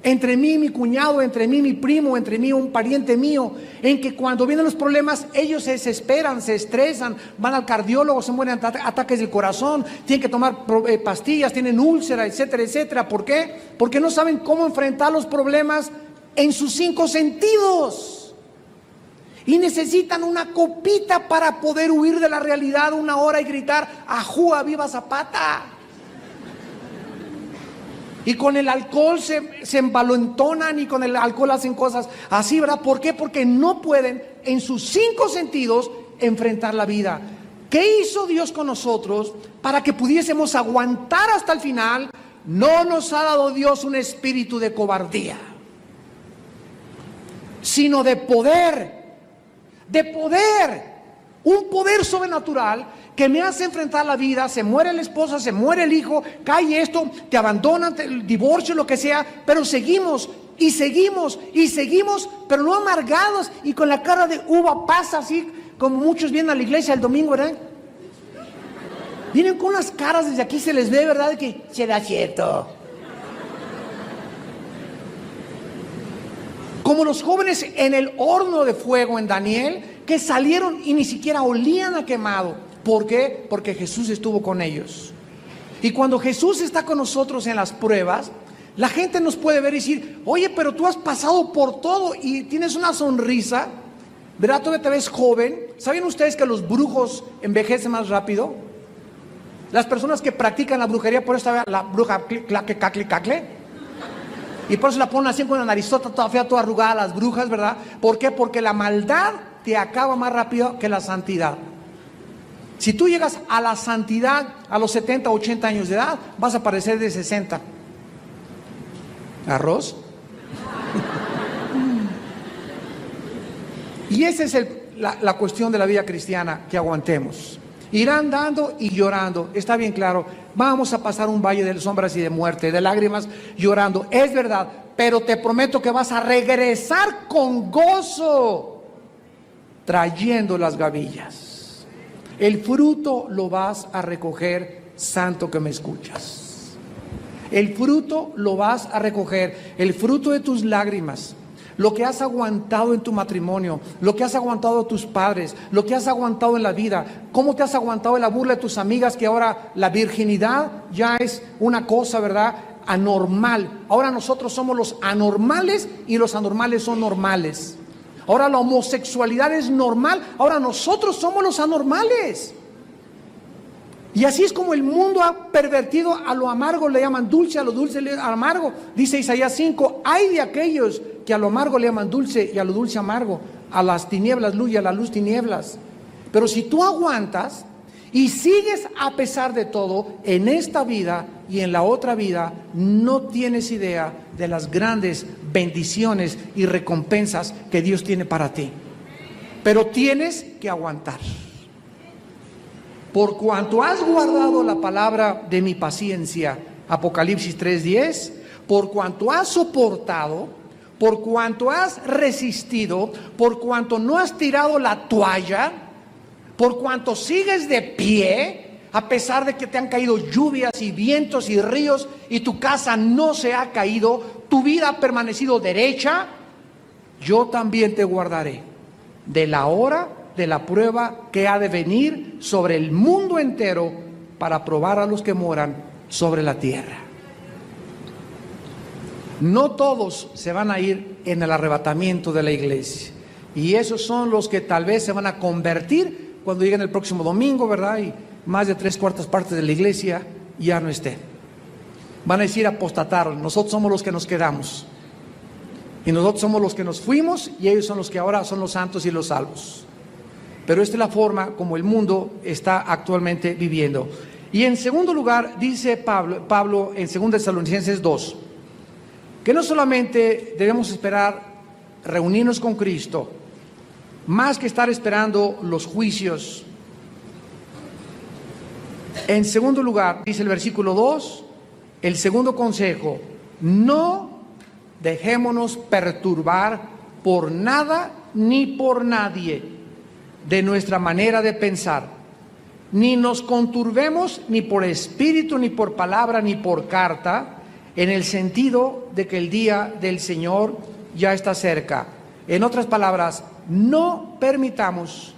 Entre mí y mi cuñado, entre mí y mi primo, entre mí y un pariente mío, en que cuando vienen los problemas, ellos se desesperan, se estresan, van al cardiólogo, se mueren ataques del corazón, tienen que tomar pastillas, tienen úlcera, etcétera, etcétera. ¿Por qué? Porque no saben cómo enfrentar los problemas en sus 5 sentidos. Y necesitan una copita para poder huir de la realidad una hora y gritar, ¡ajúa, viva Zapata! Y con el alcohol se envalentonan y con el alcohol hacen cosas así, ¿verdad? ¿Por qué? Porque no pueden en sus 5 sentidos enfrentar la vida. ¿Qué hizo Dios con nosotros para que pudiésemos aguantar hasta el final? No nos ha dado Dios un espíritu de cobardía, sino de poder, un poder sobrenatural que me hace enfrentar la vida. Se muere la esposa, se muere el hijo, cae esto, te abandonan, el divorcio, lo que sea, pero seguimos. y seguimos, pero no amargados y con la cara de uva pasa, así como muchos vienen a la iglesia el domingo, ¿verdad? Vienen con unas caras, desde aquí se les ve, ¿verdad? De que será cierto. Como los jóvenes en el horno de fuego en Daniel, que salieron y ni siquiera olían a quemado. ¿Por qué? Porque Jesús estuvo con ellos. Y cuando Jesús está con nosotros en las pruebas, la gente nos puede ver y decir, oye, pero tú has pasado por todo y tienes una sonrisa, ¿verdad? Todavía te ves joven. ¿Saben ustedes que los brujos envejecen más rápido? Las personas que practican la brujería, por eso la bruja claque, cacle, cacle. Y por eso la ponen así con una narizota toda fea, toda arrugada, las brujas, ¿verdad? ¿Por qué? Porque la maldad te acaba más rápido que la santidad. Si tú llegas a la santidad a los 70, 80 años de edad, vas a parecer de 60. ¿Arroz? Y esa es la cuestión de la vida cristiana, que aguantemos. Irán dando y llorando, está bien claro. Vamos a pasar un valle de sombras y de muerte, de lágrimas, llorando, es verdad. Pero te prometo que vas a regresar con gozo, trayendo las gavillas. El fruto lo vas a recoger, santo que me escuchas. El fruto lo vas a recoger, el fruto de tus lágrimas. Lo que has aguantado en tu matrimonio, lo que has aguantado a tus padres, lo que has aguantado en la vida, cómo te has aguantado en la burla de tus amigas, que ahora la virginidad ya es una cosa, ¿verdad?, anormal. Ahora nosotros somos los anormales y los anormales son normales. Ahora la homosexualidad es normal, ahora nosotros somos los anormales. Y así es como el mundo ha pervertido. A lo amargo le llaman dulce, a lo dulce le llaman amargo. Dice Isaías 5, hay de aquellos que a lo amargo le llaman dulce y a lo dulce amargo, a las tinieblas luz y a la luz tinieblas. Pero si tú aguantas y sigues a pesar de todo, en esta vida y en la otra vida, no tienes idea de las grandes bendiciones y recompensas que Dios tiene para ti. Pero tienes que aguantar. Por cuanto has guardado la palabra de mi paciencia, Apocalipsis 3:10, por cuanto has soportado, por cuanto has resistido, por cuanto no has tirado la toalla, por cuanto sigues de pie, a pesar de que te han caído lluvias y vientos y ríos y tu casa no se ha caído, tu vida ha permanecido derecha, yo también te guardaré de la hora de la prueba que ha de venir sobre el mundo entero para probar a los que moran sobre la tierra. No todos se van a ir en el arrebatamiento de la iglesia, y esos son los que tal vez se van a convertir cuando lleguen el próximo domingo, ¿verdad? Y más de 3/4 partes de la iglesia ya no estén. Van a decir apostataron. Nosotros somos los que nos quedamos, y nosotros somos los que nos fuimos, y ellos son los que ahora son los santos y los salvos. Pero esta es la forma como el mundo está actualmente viviendo. Y en segundo lugar, dice Pablo en 2 Tesalonicenses 2, que no solamente debemos esperar reunirnos con Cristo, más que estar esperando los juicios. En segundo lugar, dice el versículo 2, el segundo consejo: no dejémonos perturbar por nada ni por nadie de nuestra manera de pensar, ni nos conturbemos ni por espíritu, ni por palabra, ni por carta, en el sentido de que el día del Señor ya está cerca. En otras palabras, no permitamos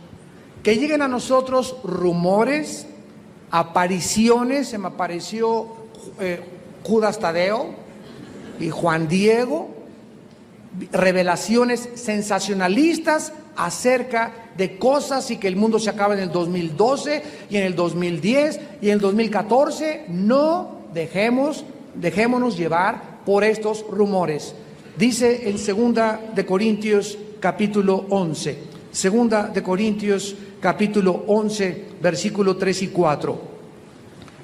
que lleguen a nosotros rumores, apariciones. Se me apareció Judas Tadeo y Juan Diego, revelaciones sensacionalistas acerca de cosas, y que el mundo se acaba en el 2012 y en el 2010 y en el 2014. No dejémonos llevar por estos rumores. Dice en 2 de Corintios capítulo 11, 2 de Corintios capítulo 11, versículo 3 y 4.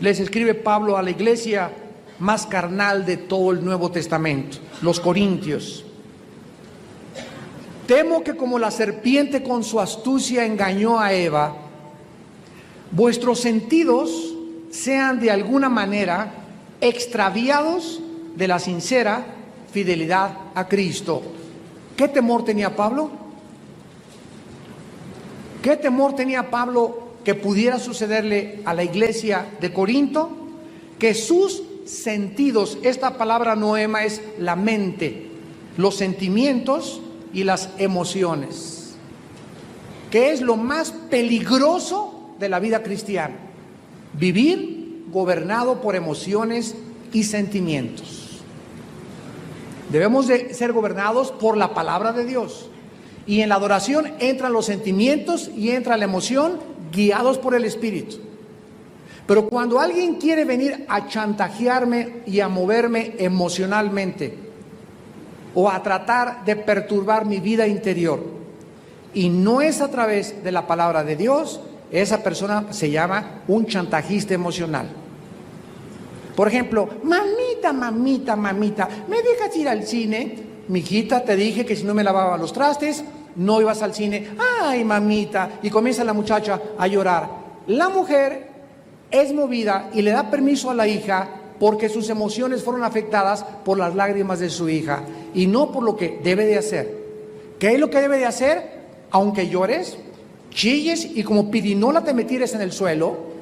Les escribe Pablo a la iglesia más carnal de todo el Nuevo Testamento, los corintios. Temo que como la serpiente con su astucia engañó a Eva, vuestros sentidos sean de alguna manera extraviados de la sincera fidelidad a Cristo. ¿Qué temor tenía Pablo? ¿Qué temor tenía Pablo que pudiera sucederle a la iglesia de Corinto? Que sus sentidos, esta palabra noema es la mente, los sentimientos y las emociones, que es lo más peligroso de la vida cristiana, vivir gobernado por emociones y sentimientos. Debemos de ser gobernados por la palabra de Dios, y en la adoración entran los sentimientos y entra la emoción, guiados por el Espíritu. Pero cuando alguien quiere venir a chantajearme y a moverme emocionalmente, o a tratar de perturbar mi vida interior, y no es a través de la palabra de Dios, esa persona se llama un chantajista emocional. Por ejemplo, mamita, ¿me dejas ir al cine? Mijita, te dije que si no me lavaba los trastes, no ibas al cine. Ay, mamita. Y comienza la muchacha a llorar. La mujer es movida y le da permiso a la hija porque sus emociones fueron afectadas por las lágrimas de su hija y no por lo que debe de hacer. ¿Qué es lo que debe de hacer? Aunque llores, chilles y como pirinola te metieres en el suelo,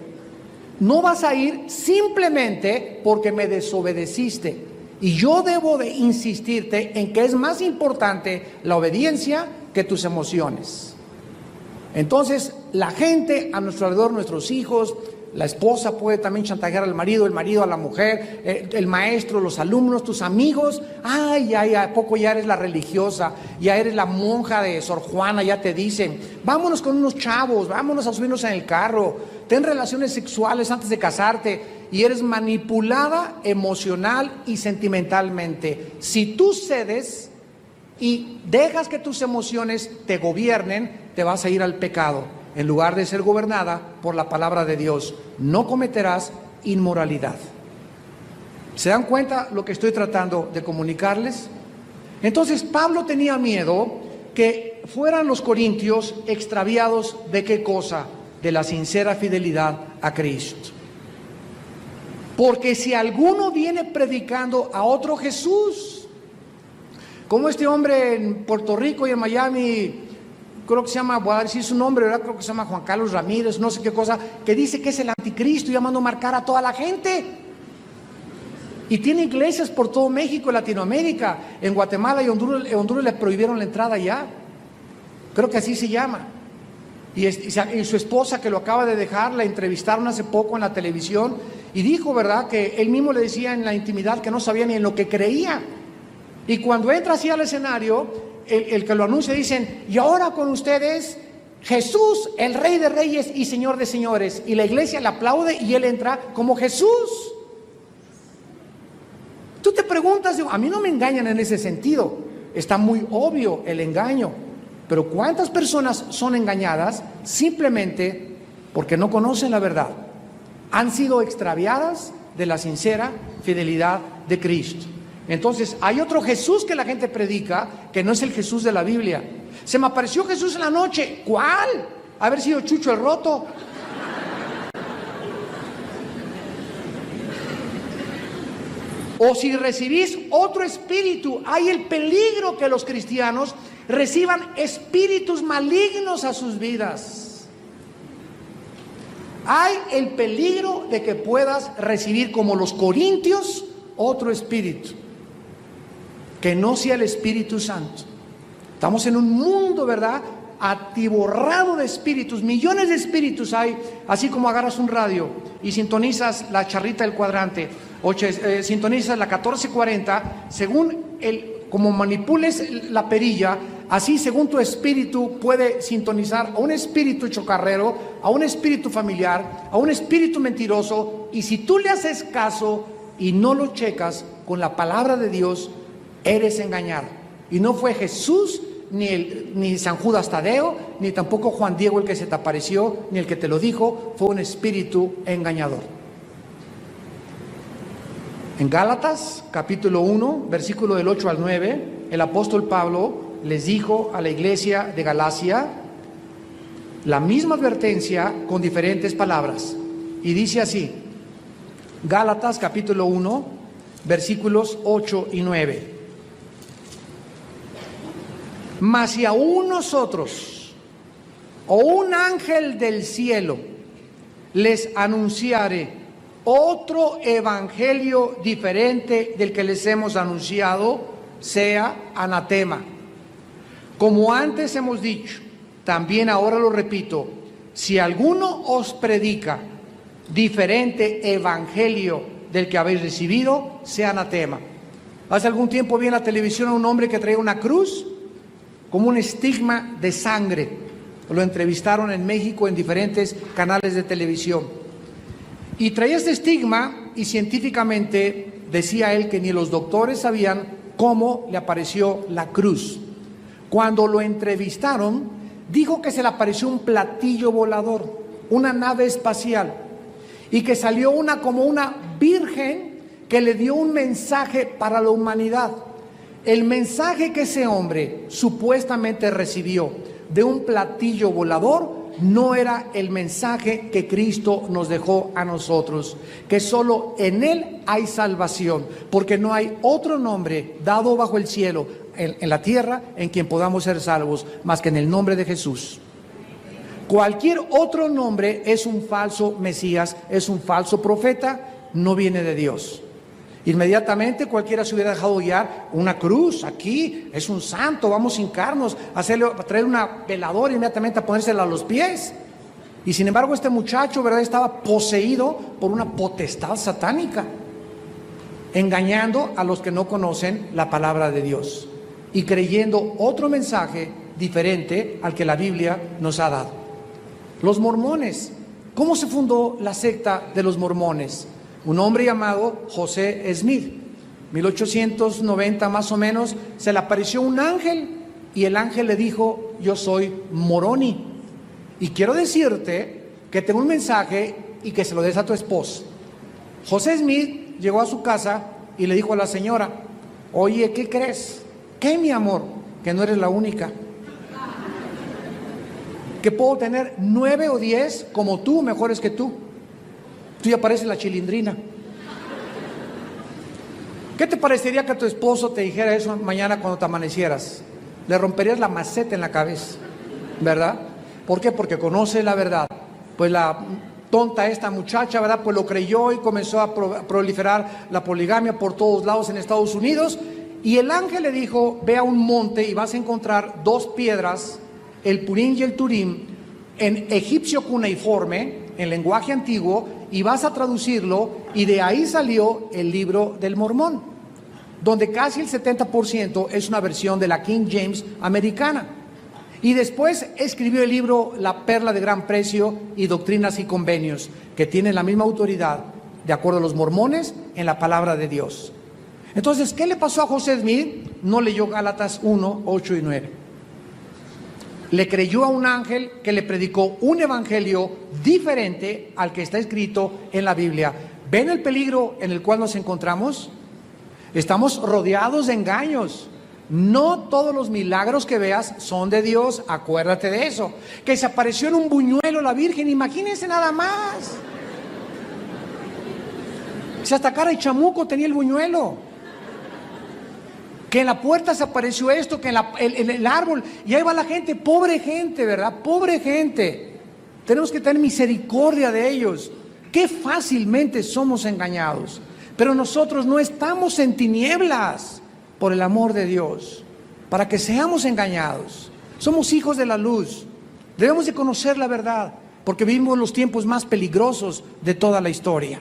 no vas a ir simplemente porque me desobedeciste. Y yo debo de insistirte en que es más importante la obediencia que tus emociones. Entonces, la gente a nuestro alrededor, nuestros hijos, la esposa puede también chantajear al marido, el marido a la mujer, el maestro, los alumnos, tus amigos. Ay, ¿a poco ya eres la religiosa? Ya eres la monja de Sor Juana, ya te dicen. Vámonos con unos chavos, vámonos a subirnos en el carro. Ten relaciones sexuales antes de casarte. Y eres manipulada emocional y sentimentalmente. Si tú cedes y dejas que tus emociones te gobiernen, te vas a ir al pecado, en lugar de ser gobernada por la palabra de Dios. No cometerás inmoralidad. ¿Se dan cuenta lo que estoy tratando de comunicarles? Entonces Pablo tenía miedo que fueran los corintios extraviados ¿de qué cosa? De la sincera fidelidad a Cristo. Porque si alguno viene predicando a otro Jesús, como este hombre en Puerto Rico y en Miami, creo que se llama, voy a decir su nombre, ¿verdad? Creo que se llama Juan Carlos Ramírez, no sé qué cosa, que dice que es el anticristo y ya mandó a marcar a toda la gente. Y tiene iglesias por todo México y Latinoamérica. En Guatemala y Honduras le prohibieron la entrada ya. Creo que así se llama. Y su esposa, que lo acaba de dejar, la entrevistaron hace poco en la televisión y dijo, ¿verdad?, que él mismo le decía en la intimidad que no sabía ni en lo que creía. Y cuando entra así al escenario, el que lo anuncia dicen, y ahora con ustedes Jesús, el Rey de Reyes y Señor de Señores. Y la iglesia le aplaude y él entra como Jesús. Tú te preguntas, a mí no me engañan en ese sentido. Está muy obvio el engaño. Pero ¿cuántas personas son engañadas simplemente porque no conocen la verdad? Han sido extraviadas de la sincera fidelidad de Cristo. Entonces, hay otro Jesús que la gente predica, que no es el Jesús de la Biblia. Se me apareció Jesús en la noche. ¿Cuál? Haber sido Chucho el Roto. O si recibís otro espíritu, hay el peligro que los cristianos reciban espíritus malignos a sus vidas. Hay el peligro de que puedas recibir, como los corintios, otro espíritu, que no sea el Espíritu Santo. Estamos en un mundo, ¿verdad?, atiborrado de espíritus, millones de espíritus hay, así como agarras un radio y sintonizas la charrita del cuadrante, o sintonizas la 1440, según como manipules la perilla, así según tu espíritu puede sintonizar a un espíritu chocarrero, a un espíritu familiar, a un espíritu mentiroso, y si tú le haces caso y no lo checas con la palabra de Dios, eres engañado. Y no fue Jesús, ni San Judas Tadeo, ni tampoco Juan Diego el que se te apareció, ni el que te lo dijo, fue un espíritu engañador. En Gálatas, capítulo 1, versículo del 8 al 9, el apóstol Pablo les dijo a la iglesia de Galacia la misma advertencia con diferentes palabras. Y dice así, Gálatas, capítulo 1, versículos 8 y 9. Mas si aún nosotros o un ángel del cielo les anunciare otro evangelio diferente del que les hemos anunciado, sea anatema. Como antes hemos dicho, también ahora lo repito, si alguno os predica diferente evangelio del que habéis recibido, sea anatema. Hace algún tiempo vi en la televisión a un hombre que traía una cruz como un estigma de sangre. Lo entrevistaron en México en diferentes canales de televisión. Y traía este estigma y científicamente decía él que ni los doctores sabían cómo le apareció la cruz. Cuando lo entrevistaron, dijo que se le apareció un platillo volador, una nave espacial, y que salió como una virgen que le dio un mensaje para la humanidad. El mensaje que ese hombre supuestamente recibió de un platillo volador no era el mensaje que Cristo nos dejó a nosotros, que solo en Él hay salvación, porque no hay otro nombre dado bajo el cielo, en la tierra, en quien podamos ser salvos, más que en el nombre de Jesús. Cualquier otro nombre es un falso Mesías, es un falso profeta, no viene de Dios. Inmediatamente cualquiera se hubiera dejado guiar, una cruz aquí, es un santo, vamos a hincarnos, a traer una veladora inmediatamente a ponérsela a los pies. Y sin embargo este muchacho, ¿verdad?, estaba poseído por una potestad satánica, engañando a los que no conocen la palabra de Dios y creyendo otro mensaje diferente al que la Biblia nos ha dado. Los mormones. ¿Cómo se fundó la secta de los mormones? Un hombre llamado José Smith, 1890 más o menos, se le apareció un ángel y el ángel le dijo: yo soy moroni y quiero decirte que tengo un mensaje y que se lo des a tu esposa. José Smith llegó a su casa y le dijo a la señora: oye, ¿qué crees? ¿Qué, mi amor? Que no eres la única, que puedo tener 9 o 10 como tú, mejores que tú. Tú ya pareces la Chilindrina. ¿Qué te parecería que tu esposo te dijera eso mañana cuando te amanecieras? Le romperías la maceta en la cabeza, ¿verdad? ¿Por qué? Porque conoce la verdad. Pues la tonta esta muchacha, ¿verdad?, pues lo creyó y comenzó a proliferar la poligamia por todos lados en Estados Unidos. Y el ángel le dijo: ve a un monte y vas a encontrar 2 piedras, el Purín y el Turín, en egipcio cuneiforme, en lenguaje antiguo, y vas a traducirlo, y de ahí salió el libro del Mormón, donde casi el 70% es una versión de la King James americana. Y después escribió el libro La Perla de Gran Precio y Doctrinas y Convenios, que tienen la misma autoridad, de acuerdo a los mormones, en la palabra de Dios. Entonces, ¿qué le pasó a José Smith? No leyó Gálatas 1, 8 y 9. Le creyó a un ángel que le predicó un evangelio diferente al que está escrito en la Biblia. ¿Ven el peligro en el cual nos encontramos? Estamos rodeados de engaños. No todos los milagros que veas son de Dios, acuérdate de eso. Que se apareció en un buñuelo la Virgen, imagínense nada más. Si hasta cara y chamuco tenía el buñuelo. Que en la puerta se apareció esto, que en el árbol, y ahí va la gente, pobre gente, ¿verdad? Pobre gente. Tenemos que tener misericordia de ellos. Qué fácilmente somos engañados. Pero nosotros no estamos en tinieblas, por el amor de Dios, para que seamos engañados. Somos hijos de la luz. Debemos de conocer la verdad, porque vivimos los tiempos más peligrosos de toda la historia.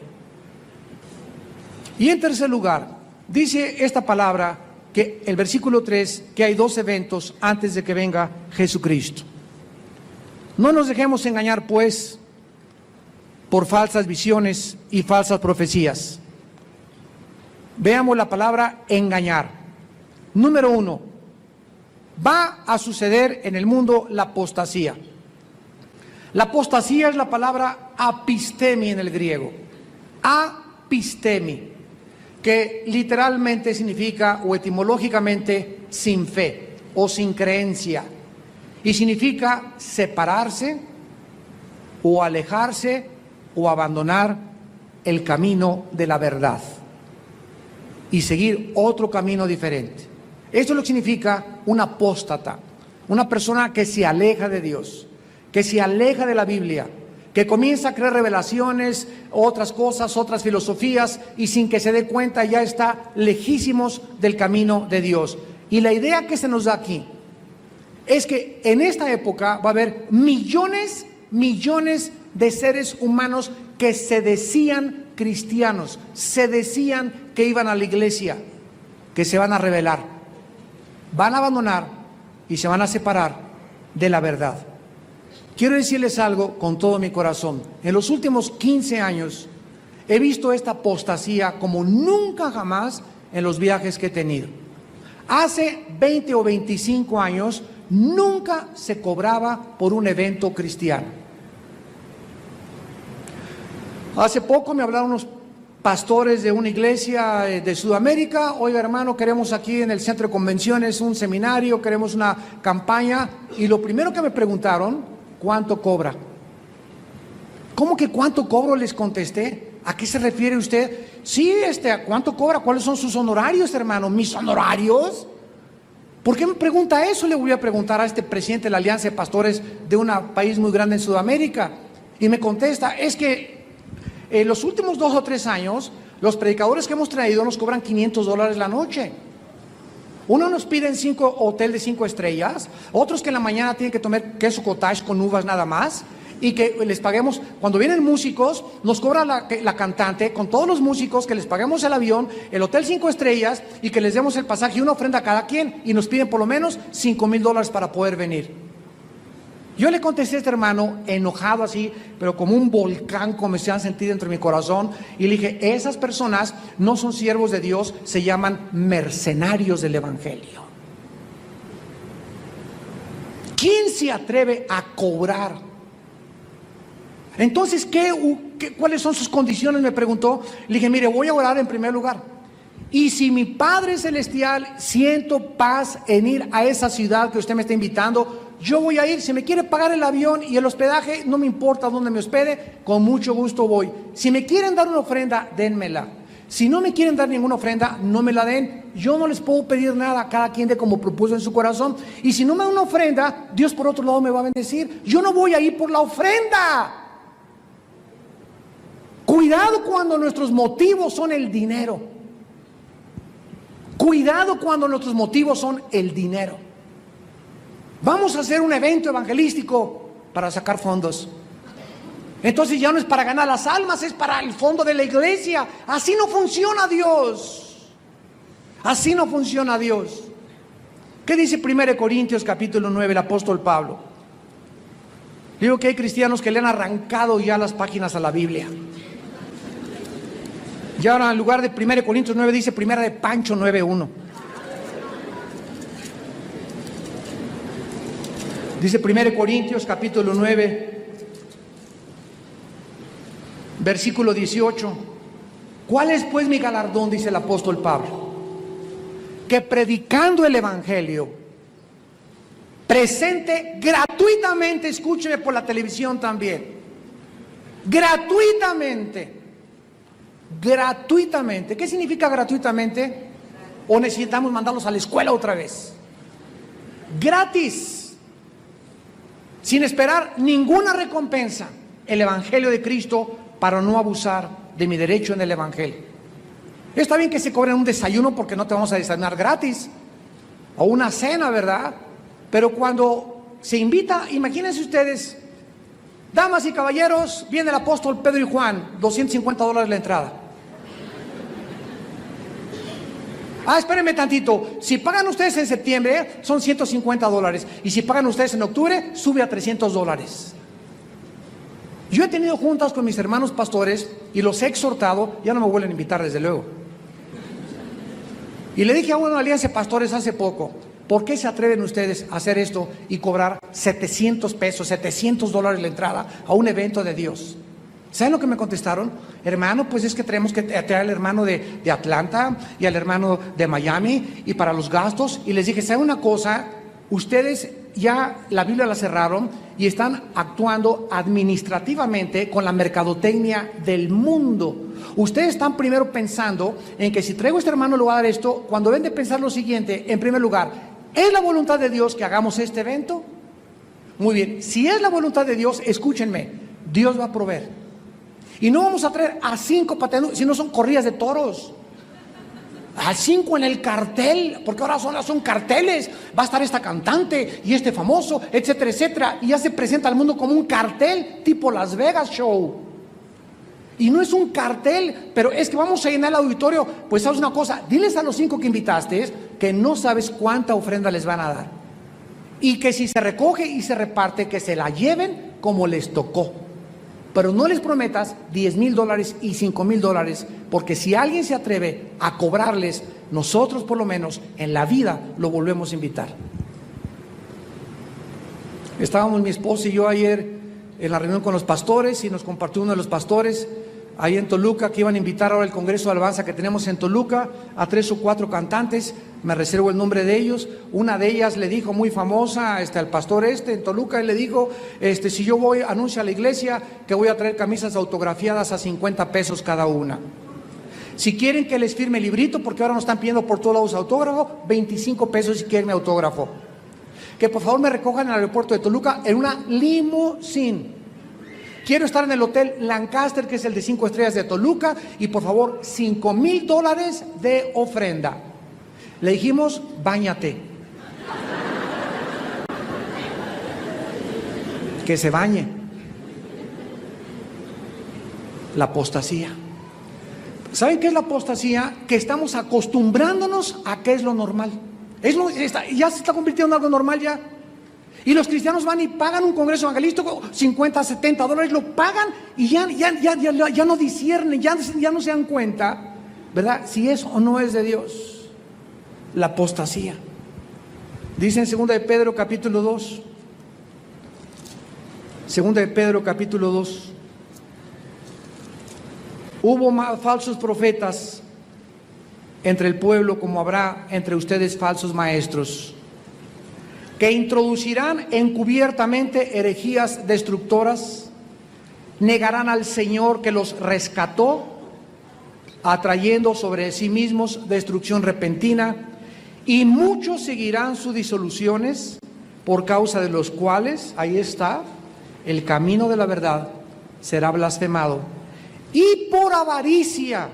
Y en tercer lugar, dice esta palabra, que el versículo 3, que hay 2 eventos antes de que venga Jesucristo. No nos dejemos engañar, pues, por falsas visiones y falsas profecías. Veamos la palabra engañar. Número 1, va a suceder en el mundo la apostasía. La apostasía es la palabra apistemi en el griego. Apistemi, que literalmente significa, o etimológicamente, sin fe o sin creencia, y significa separarse o alejarse o abandonar el camino de la verdad y seguir otro camino diferente. Esto es lo que significa un apóstata. una persona que se aleja de Dios, que se aleja de la Biblia, que comienza a creer revelaciones, otras cosas, otras filosofías, y sin que se dé cuenta ya está lejísimos del camino de Dios. Y la idea que se nos da aquí es que en esta época va a haber millones de seres humanos que se decían cristianos, se decían que iban a la iglesia, que se van a rebelar, van a abandonar y se van a separar de la verdad. Quiero decirles algo con todo mi corazón. En los últimos 15 años he visto esta apostasía como nunca jamás en los viajes que he tenido. Hace 20 o 25 años nunca se cobraba por un evento cristiano. Hace poco me hablaron unos pastores de una iglesia de Sudamérica. Oiga, hermano, queremos aquí en el centro de convenciones un seminario, queremos una campaña. Y lo primero que me preguntaron, ¿cuánto cobra? ¿Cómo que cuánto cobro? Les contesté. ¿A qué se refiere usted? Sí, ¿cuánto cobra? ¿Cuáles son sus honorarios, hermano? ¿Mis honorarios? ¿Por qué me pregunta eso? Le voy a preguntar a este presidente de la Alianza de Pastores de un país muy grande en Sudamérica. Y me contesta, es que en los últimos 2 o 3 años, los predicadores que hemos traído nos cobran $500 la noche. Uno nos piden 5 hotel de 5 estrellas, otros que en la mañana tienen que tomar queso cottage con uvas nada más, y que les paguemos, cuando vienen músicos, nos cobra la cantante, con todos los músicos, que les paguemos el avión, el hotel 5 estrellas, y que les demos el pasaje y una ofrenda a cada quien, y nos piden por lo menos $5,000 para poder venir. Yo le contesté a este hermano, enojado así, pero como un volcán comencé a sentir dentro de mi corazón, y le dije, esas personas no son siervos de Dios, se llaman mercenarios del evangelio. ¿Quién se atreve a cobrar? Entonces, ¿cuáles son sus condiciones? Me preguntó. Le dije, mire, voy a orar en primer lugar. Y si mi Padre Celestial siento paz en ir a esa ciudad que usted me está invitando, yo voy a ir. Si me quiere pagar el avión y el hospedaje, no me importa dónde me hospede, con mucho gusto voy. Si me quieren dar una ofrenda, dénmela. Si no me quieren dar ninguna ofrenda, no me la den. Yo no les puedo pedir nada, cada quien de como propuso en su corazón. Y si no me dan una ofrenda, Dios por otro lado me va a bendecir. Yo no voy a ir por la ofrenda. Cuidado cuando nuestros motivos son el dinero. Cuidado cuando nuestros motivos son el dinero. Vamos a hacer un evento evangelístico para sacar fondos. Entonces ya no es para ganar las almas, es para el fondo de la iglesia. Así no funciona Dios. Así no funciona Dios. ¿Qué dice 1 Corintios capítulo 9 el apóstol Pablo? Digo que hay cristianos que le han arrancado ya las páginas a la Biblia. Y ahora en lugar de 1 Corintios 9 dice 1 de Pancho 9:1. Dice 1 Corintios capítulo 9, versículo 18. ¿Cuál es pues mi galardón? Dice el apóstol Pablo. Que predicando el evangelio, presente gratuitamente, escúcheme por la televisión también, gratuitamente. Gratuitamente. ¿Qué significa gratuitamente? ¿O necesitamos mandarlos a la escuela otra vez? Gratis, sin esperar ninguna recompensa, el evangelio de Cristo, para no abusar de mi derecho en el evangelio. Está bien que se cobren un desayuno porque no te vamos a desayunar gratis, o una cena, ¿verdad? Pero cuando se invita, imagínense ustedes, damas y caballeros, viene el apóstol Pedro y Juan, $250 la entrada. Espérenme tantito, si pagan ustedes en septiembre, son $150, y si pagan ustedes en octubre, sube a $300. Yo he tenido juntas con mis hermanos pastores y los he exhortado, ya no me vuelven a invitar desde luego. Y le dije a una alianza de pastores hace poco, ¿por qué se atreven ustedes a hacer esto y cobrar $700, $700 la entrada a un evento de Dios? ¿Saben lo que me contestaron? Hermano, pues es que tenemos que traer al hermano de Atlanta y al hermano de Miami y para los gastos. Y les dije, ¿saben una cosa? Ustedes ya la Biblia la cerraron y están actuando administrativamente con la mercadotecnia del mundo. Ustedes están primero pensando en que si traigo a este hermano le voy a dar esto, cuando deben de pensar lo siguiente: en primer lugar, ¿Es la voluntad de Dios que hagamos este evento? Muy bien, si es la voluntad de Dios, escúchenme, Dios va a proveer. Y no vamos a traer a 5 pateando, si no son corridas de toros. A 5 en el cartel, porque ahora son carteles. Va a estar esta cantante y este famoso, etcétera, etcétera. Y ya se presenta al mundo como un cartel tipo Las Vegas Show. Y no es un cartel, pero es que vamos a llenar el auditorio. Pues sabes una cosa, diles a los 5 que invitaste que no sabes cuánta ofrenda les van a dar. Y que si se recoge y se reparte, que se la lleven como les tocó. Pero no les prometas $10,000 y $5,000, porque si alguien se atreve a cobrarles, nosotros por lo menos en la vida lo volvemos a invitar. Estábamos mi esposa y yo ayer en la reunión con los pastores y nos compartió uno de los pastores ahí en Toluca que iban a invitar ahora el Congreso de Alabanza que tenemos en Toluca a 3 o 4 cantantes. Me reservo el nombre de ellos. Una de ellas le dijo, muy famosa, al pastor en Toluca, él le dijo, si yo voy, anuncia a la iglesia que voy a traer camisas autografiadas a 50 pesos cada una. Si quieren que les firme el librito, porque ahora nos están pidiendo por todos lados autógrafo, 25 pesos si quieren mi autógrafo. Que por favor me recojan en el aeropuerto de Toluca en una limusín. Quiero estar en el hotel Lancaster, que es el de 5 estrellas de Toluca, y por favor, $5,000 de ofrenda. Le dijimos, báñate. Que se bañe. La apostasía. ¿Saben qué es la apostasía? Que estamos acostumbrándonos a qué es lo normal. Ya se está convirtiendo en algo normal ya. Y los cristianos van y pagan un congreso evangelístico, $50, $70, lo pagan y ya no disciernen, ya no se dan cuenta, ¿verdad? Si es o no es de Dios. La apostasía. Dice en 2 de Pedro capítulo 2. 2 de Pedro capítulo 2. Hubo falsos profetas entre el pueblo, como habrá entre ustedes falsos maestros, que introducirán encubiertamente herejías destructoras, negarán al Señor que los rescató, atrayendo sobre sí mismos destrucción repentina, y muchos seguirán sus disoluciones, por causa de los cuales, ahí está, el camino de la verdad será blasfemado, y por avaricia,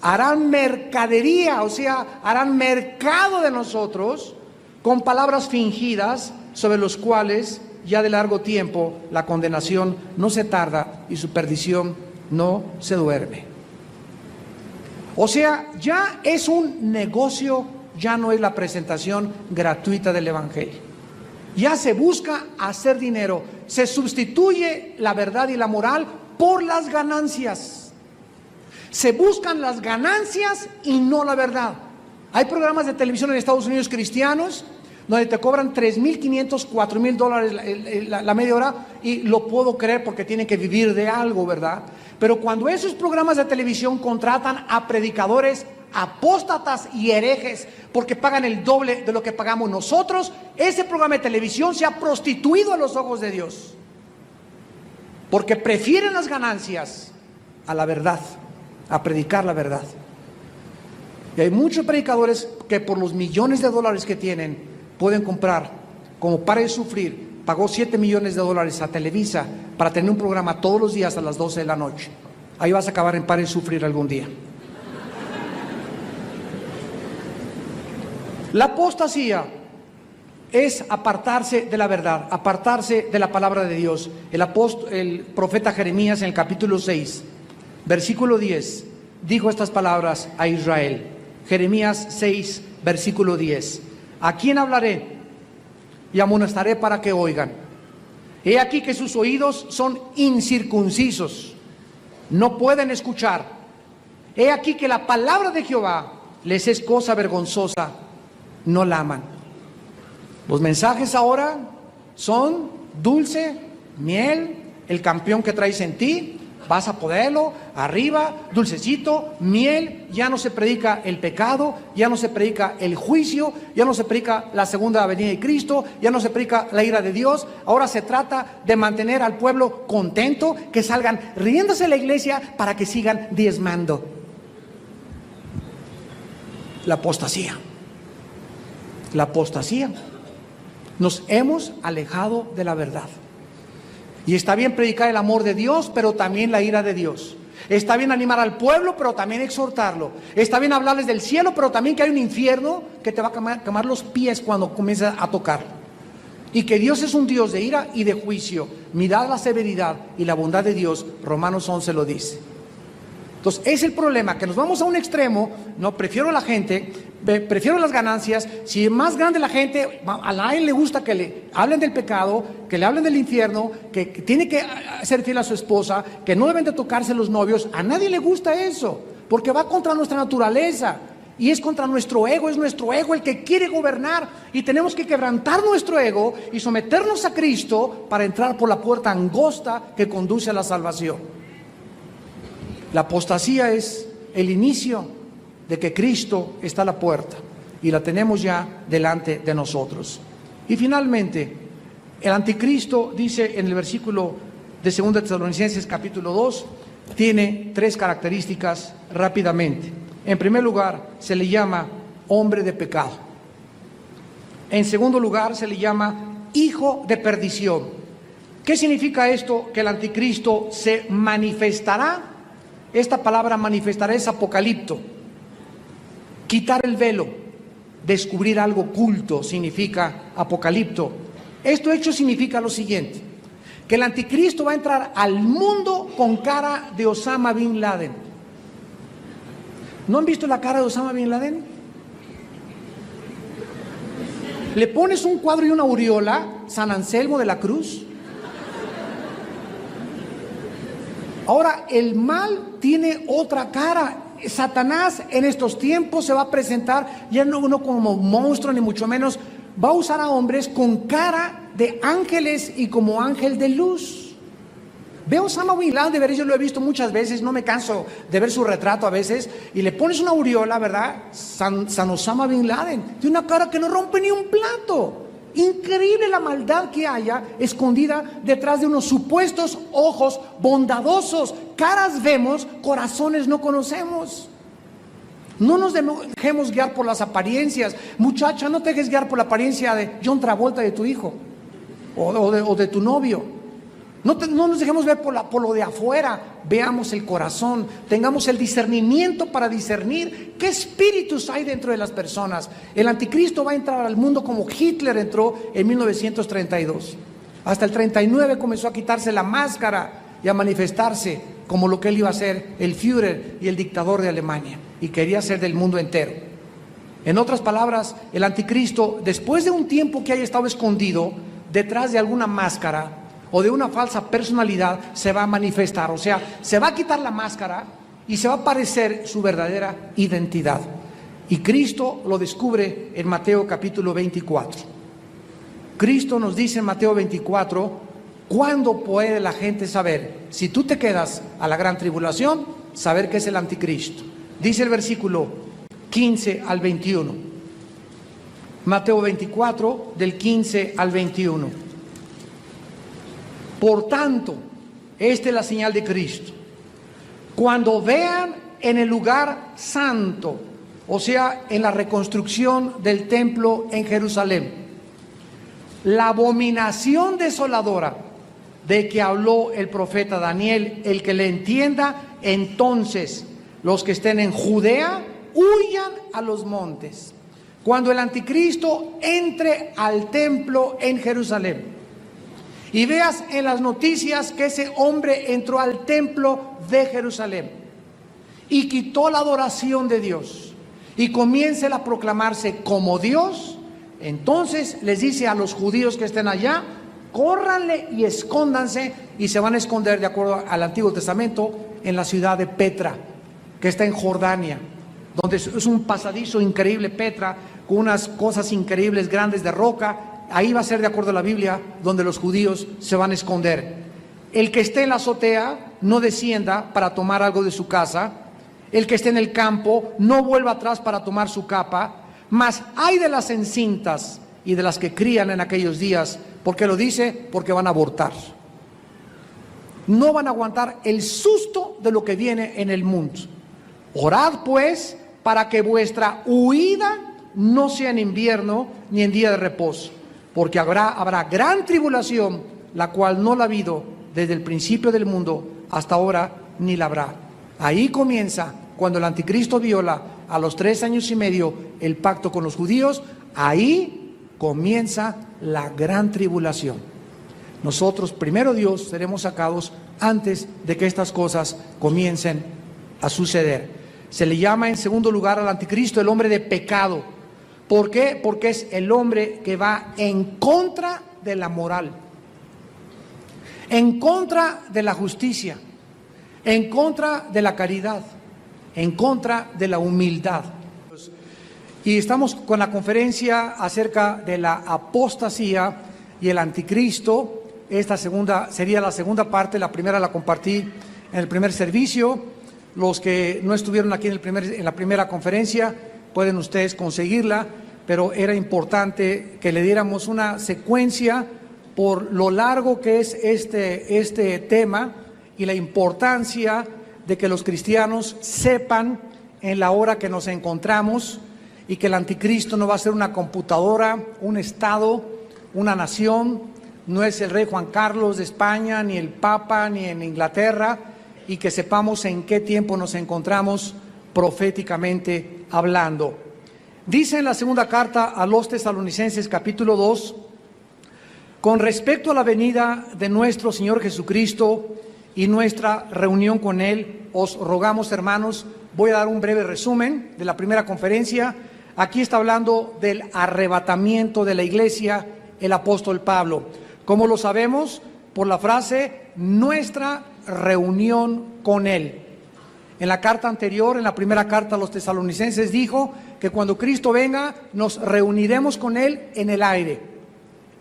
harán mercadería, o sea, harán mercado de nosotros con palabras fingidas, sobre los cuales ya de largo tiempo la condenación no se tarda y su perdición no se duerme. O sea, ya es un negocio, ya no es la presentación gratuita del Evangelio. Ya se busca hacer dinero, se sustituye la verdad y la moral por las ganancias. Se buscan las ganancias y no la verdad. Hay programas de televisión en Estados Unidos cristianos donde te cobran $3,500, $4,000 la media hora, y lo puedo creer porque tienen que vivir de algo, ¿verdad? Pero cuando esos programas de televisión contratan a predicadores apóstatas y herejes porque pagan el doble de lo que pagamos nosotros, ese programa de televisión se ha prostituido a los ojos de Dios, porque prefieren las ganancias a la verdad, a predicar la verdad. Y hay muchos predicadores que por los millones de dólares que tienen pueden comprar, como Pare de Sufrir pagó $7 millones a Televisa para tener un programa todos los días a las 12 de la noche. Ahí vas a acabar en Pare de Sufrir algún día. La apostasía es apartarse de la verdad, apartarse de la palabra de Dios. El profeta Jeremías en el capítulo 6, versículo 10, dijo estas palabras a Israel. Jeremías 6, versículo 10. ¿A quién hablaré? Y amonestaré para que oigan. He aquí que sus oídos son incircuncisos, no pueden escuchar. He aquí que la palabra de Jehová les es cosa vergonzosa, no la aman. Los mensajes ahora son dulce, miel, el campeón que traes en ti, vas a poderlo, arriba, dulcecito, miel. Ya no se predica el pecado, ya no se predica el juicio, ya no se predica la segunda venida de Cristo, ya no se predica la ira de Dios. Ahora se trata de mantener al pueblo contento, que salgan riéndose de la iglesia para que sigan diezmando. La apostasía. La apostasía. Nos hemos alejado de la verdad. Y está bien predicar el amor de Dios, pero también la ira de Dios. Está bien animar al pueblo, pero también exhortarlo. Está bien hablarles del cielo, pero también que hay un infierno que te va a quemar los pies cuando comiences a tocar. Y que Dios es un Dios de ira y de juicio. Mirad la severidad y la bondad de Dios. Romanos 11 lo dice. Entonces, es el problema, que nos vamos a un extremo. No, prefiero la gente, prefiero las ganancias. Si es más grande la gente, a nadie le gusta que le hablen del pecado, que le hablen del infierno, que tiene que ser fiel a su esposa, que no deben de tocarse los novios. A nadie le gusta eso, porque va contra nuestra naturaleza. Y es contra nuestro ego, es nuestro ego el que quiere gobernar. Y tenemos que quebrantar nuestro ego y someternos a Cristo para entrar por la puerta angosta que conduce a la salvación. La apostasía es el inicio de que Cristo está a la puerta y la tenemos ya delante de nosotros. Y finalmente, el anticristo, dice en el versículo de 2 Tesalonicenses capítulo 2, tiene 3 características rápidamente. En primer lugar, se le llama hombre de pecado. En segundo lugar, se le llama hijo de perdición. ¿Qué significa esto? Que el anticristo se manifestará. Esta palabra manifestará es apocalipto. Quitar el velo, descubrir algo oculto, significa apocalipto. Esto hecho significa lo siguiente: que el anticristo va a entrar al mundo con cara de Osama Bin Laden. ¿No han visto la cara de Osama Bin Laden? Le pones un cuadro y una aureola, San Anselmo de la Cruz. Ahora, el mal tiene otra cara. Satanás en estos tiempos se va a presentar ya no como monstruo, ni mucho menos. Va a usar a hombres con cara de ángeles y como ángel de luz. Veo a Osama Bin Laden, de ver, yo lo he visto muchas veces, no me canso de ver su retrato a veces, y le pones una aureola, ¿verdad? San Osama Bin Laden, tiene una cara que no rompe ni un plato. Increíble la maldad que haya escondida detrás de unos supuestos ojos bondadosos. Caras vemos, corazones no conocemos. No nos dejemos guiar por las apariencias. Muchacha, no te dejes guiar por la apariencia de John Travolta, de tu hijo o de tu novio. No nos dejemos ver por lo de afuera. Veamos el corazón, tengamos el discernimiento para discernir qué espíritus hay dentro de las personas. El anticristo va a entrar al mundo como Hitler entró en 1932. Hasta el 39 comenzó a quitarse la máscara y a manifestarse como lo que él iba a ser, el Führer y el dictador de Alemania, y quería ser del mundo entero. En otras palabras, el anticristo, después de un tiempo que haya estado escondido detrás de alguna máscara o de una falsa personalidad, se va a manifestar. O sea, se va a quitar la máscara y se va a aparecer su verdadera identidad. Y Cristo lo descubre en Mateo capítulo 24. Cristo nos dice en Mateo 24, ¿cuándo puede la gente saber? Si tú te quedas a la gran tribulación, saber que es el anticristo. Dice el versículo 15 al 21. Mateo 24, del 15 al 21. Por tanto, esta es la señal de Cristo. Cuando vean en el lugar santo, o sea, en la reconstrucción del templo en Jerusalén, la abominación desoladora de que habló el profeta Daniel, el que le entienda, entonces los que estén en Judea huyan a los montes. Cuando el anticristo entre al templo en Jerusalén y veas en las noticias que ese hombre entró al templo de Jerusalén y quitó la adoración de Dios y comience a proclamarse como Dios, entonces les dice a los judíos que estén allá, córranle y escóndanse, y se van a esconder, de acuerdo al Antiguo Testamento, en la ciudad de Petra, que está en Jordania, donde es un pasadizo increíble, Petra, con unas cosas increíbles grandes de roca. Ahí va a ser, de acuerdo a la Biblia, donde los judíos se van a esconder. El que esté en la azotea no descienda para tomar algo de su casa. El que esté en el campo no vuelva atrás para tomar su capa. Mas hay de las encintas y de las que crían en aquellos días. ¿Por qué lo dice? Porque van a abortar. No van a aguantar el susto de lo que viene en el mundo. Orad pues para que vuestra huida no sea en invierno ni en día de reposo, porque habrá gran tribulación, la cual no la ha habido desde el principio del mundo hasta ahora, ni la habrá. Ahí comienza, cuando el anticristo viola a los 3 años y medio el pacto con los judíos, ahí comienza la gran tribulación. Nosotros, primero Dios, seremos sacados antes de que estas cosas comiencen a suceder. Se le llama en segundo lugar al anticristo el hombre de pecado. ¿Por qué? Porque es el hombre que va en contra de la moral, en contra de la justicia, en contra de la caridad, en contra de la humildad. Y estamos con la conferencia acerca de la apostasía y el anticristo. Esta segunda sería la segunda parte, la primera la compartí en el primer servicio. Los que no estuvieron aquí en la primera conferencia, pueden ustedes conseguirla, pero era importante que le diéramos una secuencia por lo largo que es este tema y la importancia de que los cristianos sepan en la hora que nos encontramos y que el anticristo no va a ser una computadora, un estado, una nación. No es el rey Juan Carlos de España, ni el Papa, ni en Inglaterra, y que sepamos en qué tiempo nos encontramos proféticamente hablando. Dice en la segunda carta a los Tesalonicenses, capítulo 2, con respecto a la venida de nuestro Señor Jesucristo y nuestra reunión con Él, os rogamos, hermanos, voy a dar un breve resumen de la primera conferencia. Aquí está hablando del arrebatamiento de la iglesia el apóstol Pablo. ¿Cómo lo sabemos? Por la frase, nuestra reunión con Él. En la carta anterior, en la primera carta a los Tesalonicenses, dijo que cuando Cristo venga, nos reuniremos con Él en el aire.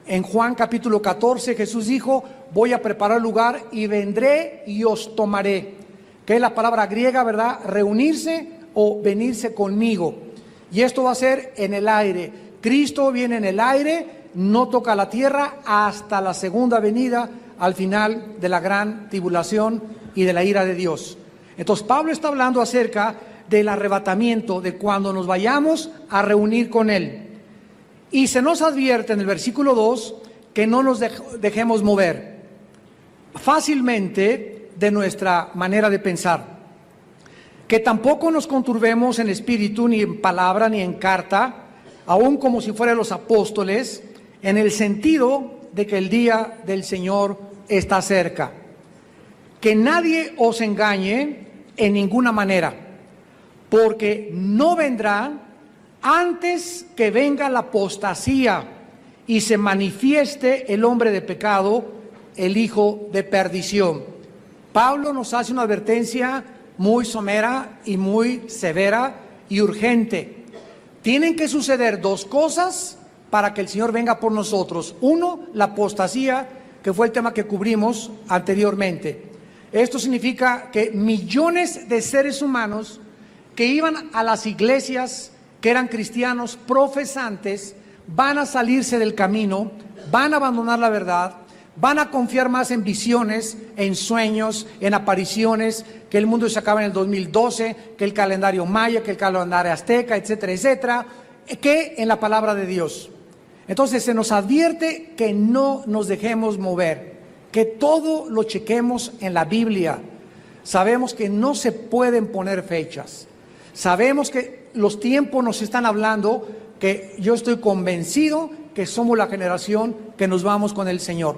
En Juan capítulo 14, Jesús dijo, voy a preparar lugar y vendré y os tomaré. Que es la palabra griega, ¿verdad? Reunirse o venirse conmigo. Y esto va a ser en el aire. Cristo viene en el aire, no toca la tierra hasta la segunda venida, al final de la gran tribulación y de la ira de Dios. Entonces Pablo está hablando acerca del arrebatamiento, de cuando nos vayamos a reunir con Él. Y se nos advierte en el versículo 2 que no nos dejemos mover fácilmente de nuestra manera de pensar, que tampoco nos conturbemos en espíritu, ni en palabra, ni en carta, aún como si fueran los apóstoles, en el sentido de que el día del Señor está cerca. Que nadie os engañe en ninguna manera, porque no vendrá antes que venga la apostasía y se manifieste el hombre de pecado, el hijo de perdición. Pablo nos hace una advertencia muy somera y muy severa y urgente. Tienen que suceder dos cosas para que el Señor venga por nosotros. Uno, la apostasía, que fue el tema que cubrimos anteriormente. Esto significa que millones de seres humanos que iban a las iglesias, que eran cristianos profesantes, van a salirse del camino, van a abandonar la verdad, van a confiar más en visiones, en sueños, en apariciones, que el mundo se acaba en el 2012, que el calendario maya, que el calendario azteca, etcétera, etcétera, que en la palabra de Dios. Entonces se nos advierte que no nos dejemos mover, que todo lo chequemos en la Biblia. Sabemos que no se pueden poner fechas. Sabemos que los tiempos nos están hablando, que yo estoy convencido que somos la generación que nos vamos con el Señor.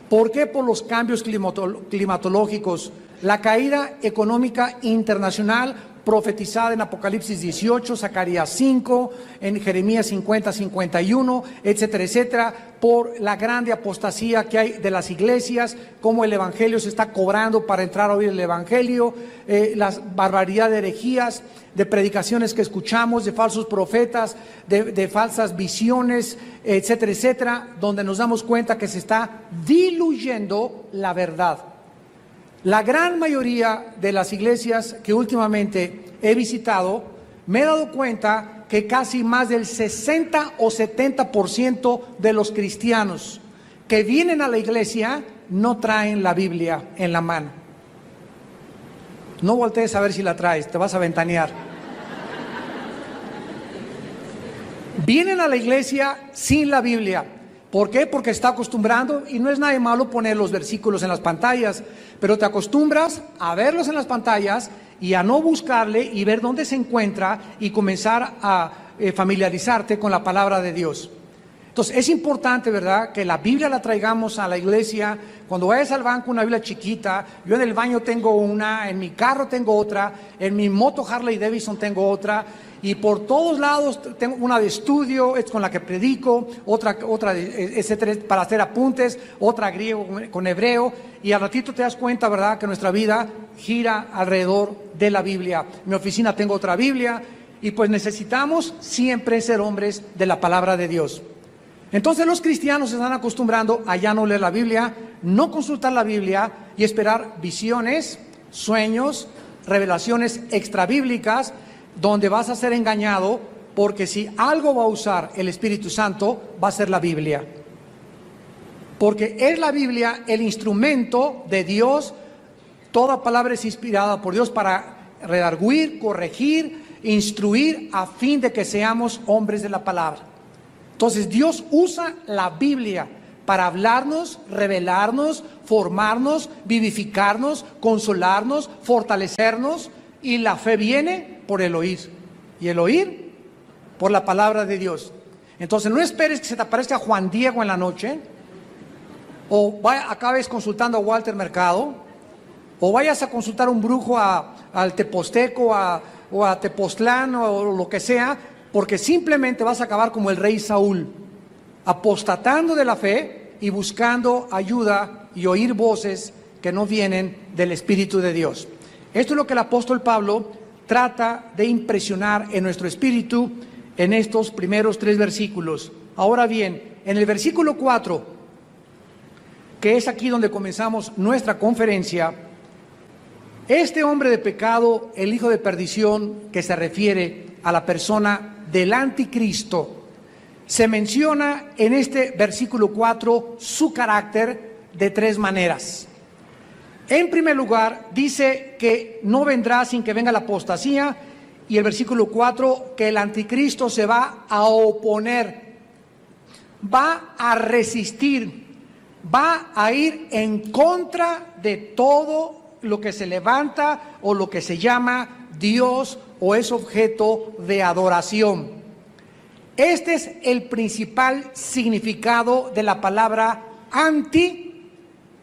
¿Por qué? Por los cambios climatológicos, la caída económica internacional profetizada en Apocalipsis 18, Zacarías 5, en Jeremías 50, 51, etcétera, etcétera, por la grande apostasía que hay de las iglesias, cómo el evangelio se está cobrando para entrar a oír el evangelio, las barbaridad de herejías, de predicaciones que escuchamos, de falsos profetas, de falsas visiones, etcétera, etcétera, donde nos damos cuenta que se está diluyendo la verdad. La gran mayoría de las iglesias que últimamente he visitado, me he dado cuenta que casi más del 60 o 70% de los cristianos que vienen a la iglesia no traen la Biblia en la mano. No voltees a ver si la traes, te vas a ventanear. vienen a la iglesia sin la Biblia. ¿Por qué? Porque está acostumbrando, y no es nada malo poner los versículos en las pantallas, pero te acostumbras a verlos en las pantallas y a no buscarle y ver dónde se encuentra y comenzar a familiarizarte con la palabra de Dios. Entonces es importante, ¿verdad?, que la Biblia la traigamos a la iglesia. Cuando vayas al banco, una Biblia chiquita. Yo en el baño tengo una, en mi carro tengo otra, en mi moto Harley Davidson tengo otra, y por todos lados tengo una de estudio, es con la que predico, otra etcétera, para hacer apuntes, otra griego con hebreo, y al ratito te das cuenta, ¿verdad?, que nuestra vida gira alrededor de la Biblia. En mi oficina tengo otra Biblia, y pues necesitamos siempre ser hombres de la palabra de Dios. Entonces los cristianos se están acostumbrando a ya no leer la Biblia, no consultar la Biblia y esperar visiones, sueños, revelaciones extrabíblicas, donde vas a ser engañado, porque si algo va a usar el Espíritu Santo, va a ser la Biblia. Porque es la Biblia el instrumento de Dios. Toda palabra es inspirada por Dios para redarguir, corregir, instruir, a fin de que seamos hombres de la palabra. Entonces Dios usa la Biblia para hablarnos, revelarnos, formarnos, vivificarnos, consolarnos, fortalecernos, y la fe viene por el oír, y el oír por la palabra de Dios. Entonces no esperes que se te aparezca Juan Diego en la noche, o acabes consultando a Walter Mercado, o vayas a consultar a un brujo al Teposteco o a Tepoztlán o lo que sea, porque simplemente vas a acabar como el rey Saúl, apostatando de la fe y buscando ayuda y oír voces que no vienen del Espíritu de Dios. Esto es lo que el apóstol Pablo trata de impresionar en nuestro espíritu en estos primeros 3 versículos. Ahora bien, en el versículo 4, que es aquí donde comenzamos nuestra conferencia, este hombre de pecado, el hijo de perdición, que se refiere a la persona del anticristo, se menciona en este versículo 4 su carácter de 3 maneras. En primer lugar, dice que no vendrá sin que venga la apostasía, y el versículo 4, que el anticristo se va a oponer, va a resistir, va a ir en contra de todo lo que se levanta o lo que se llama Dios o es objeto de adoración. Este es el principal significado de la palabra anti.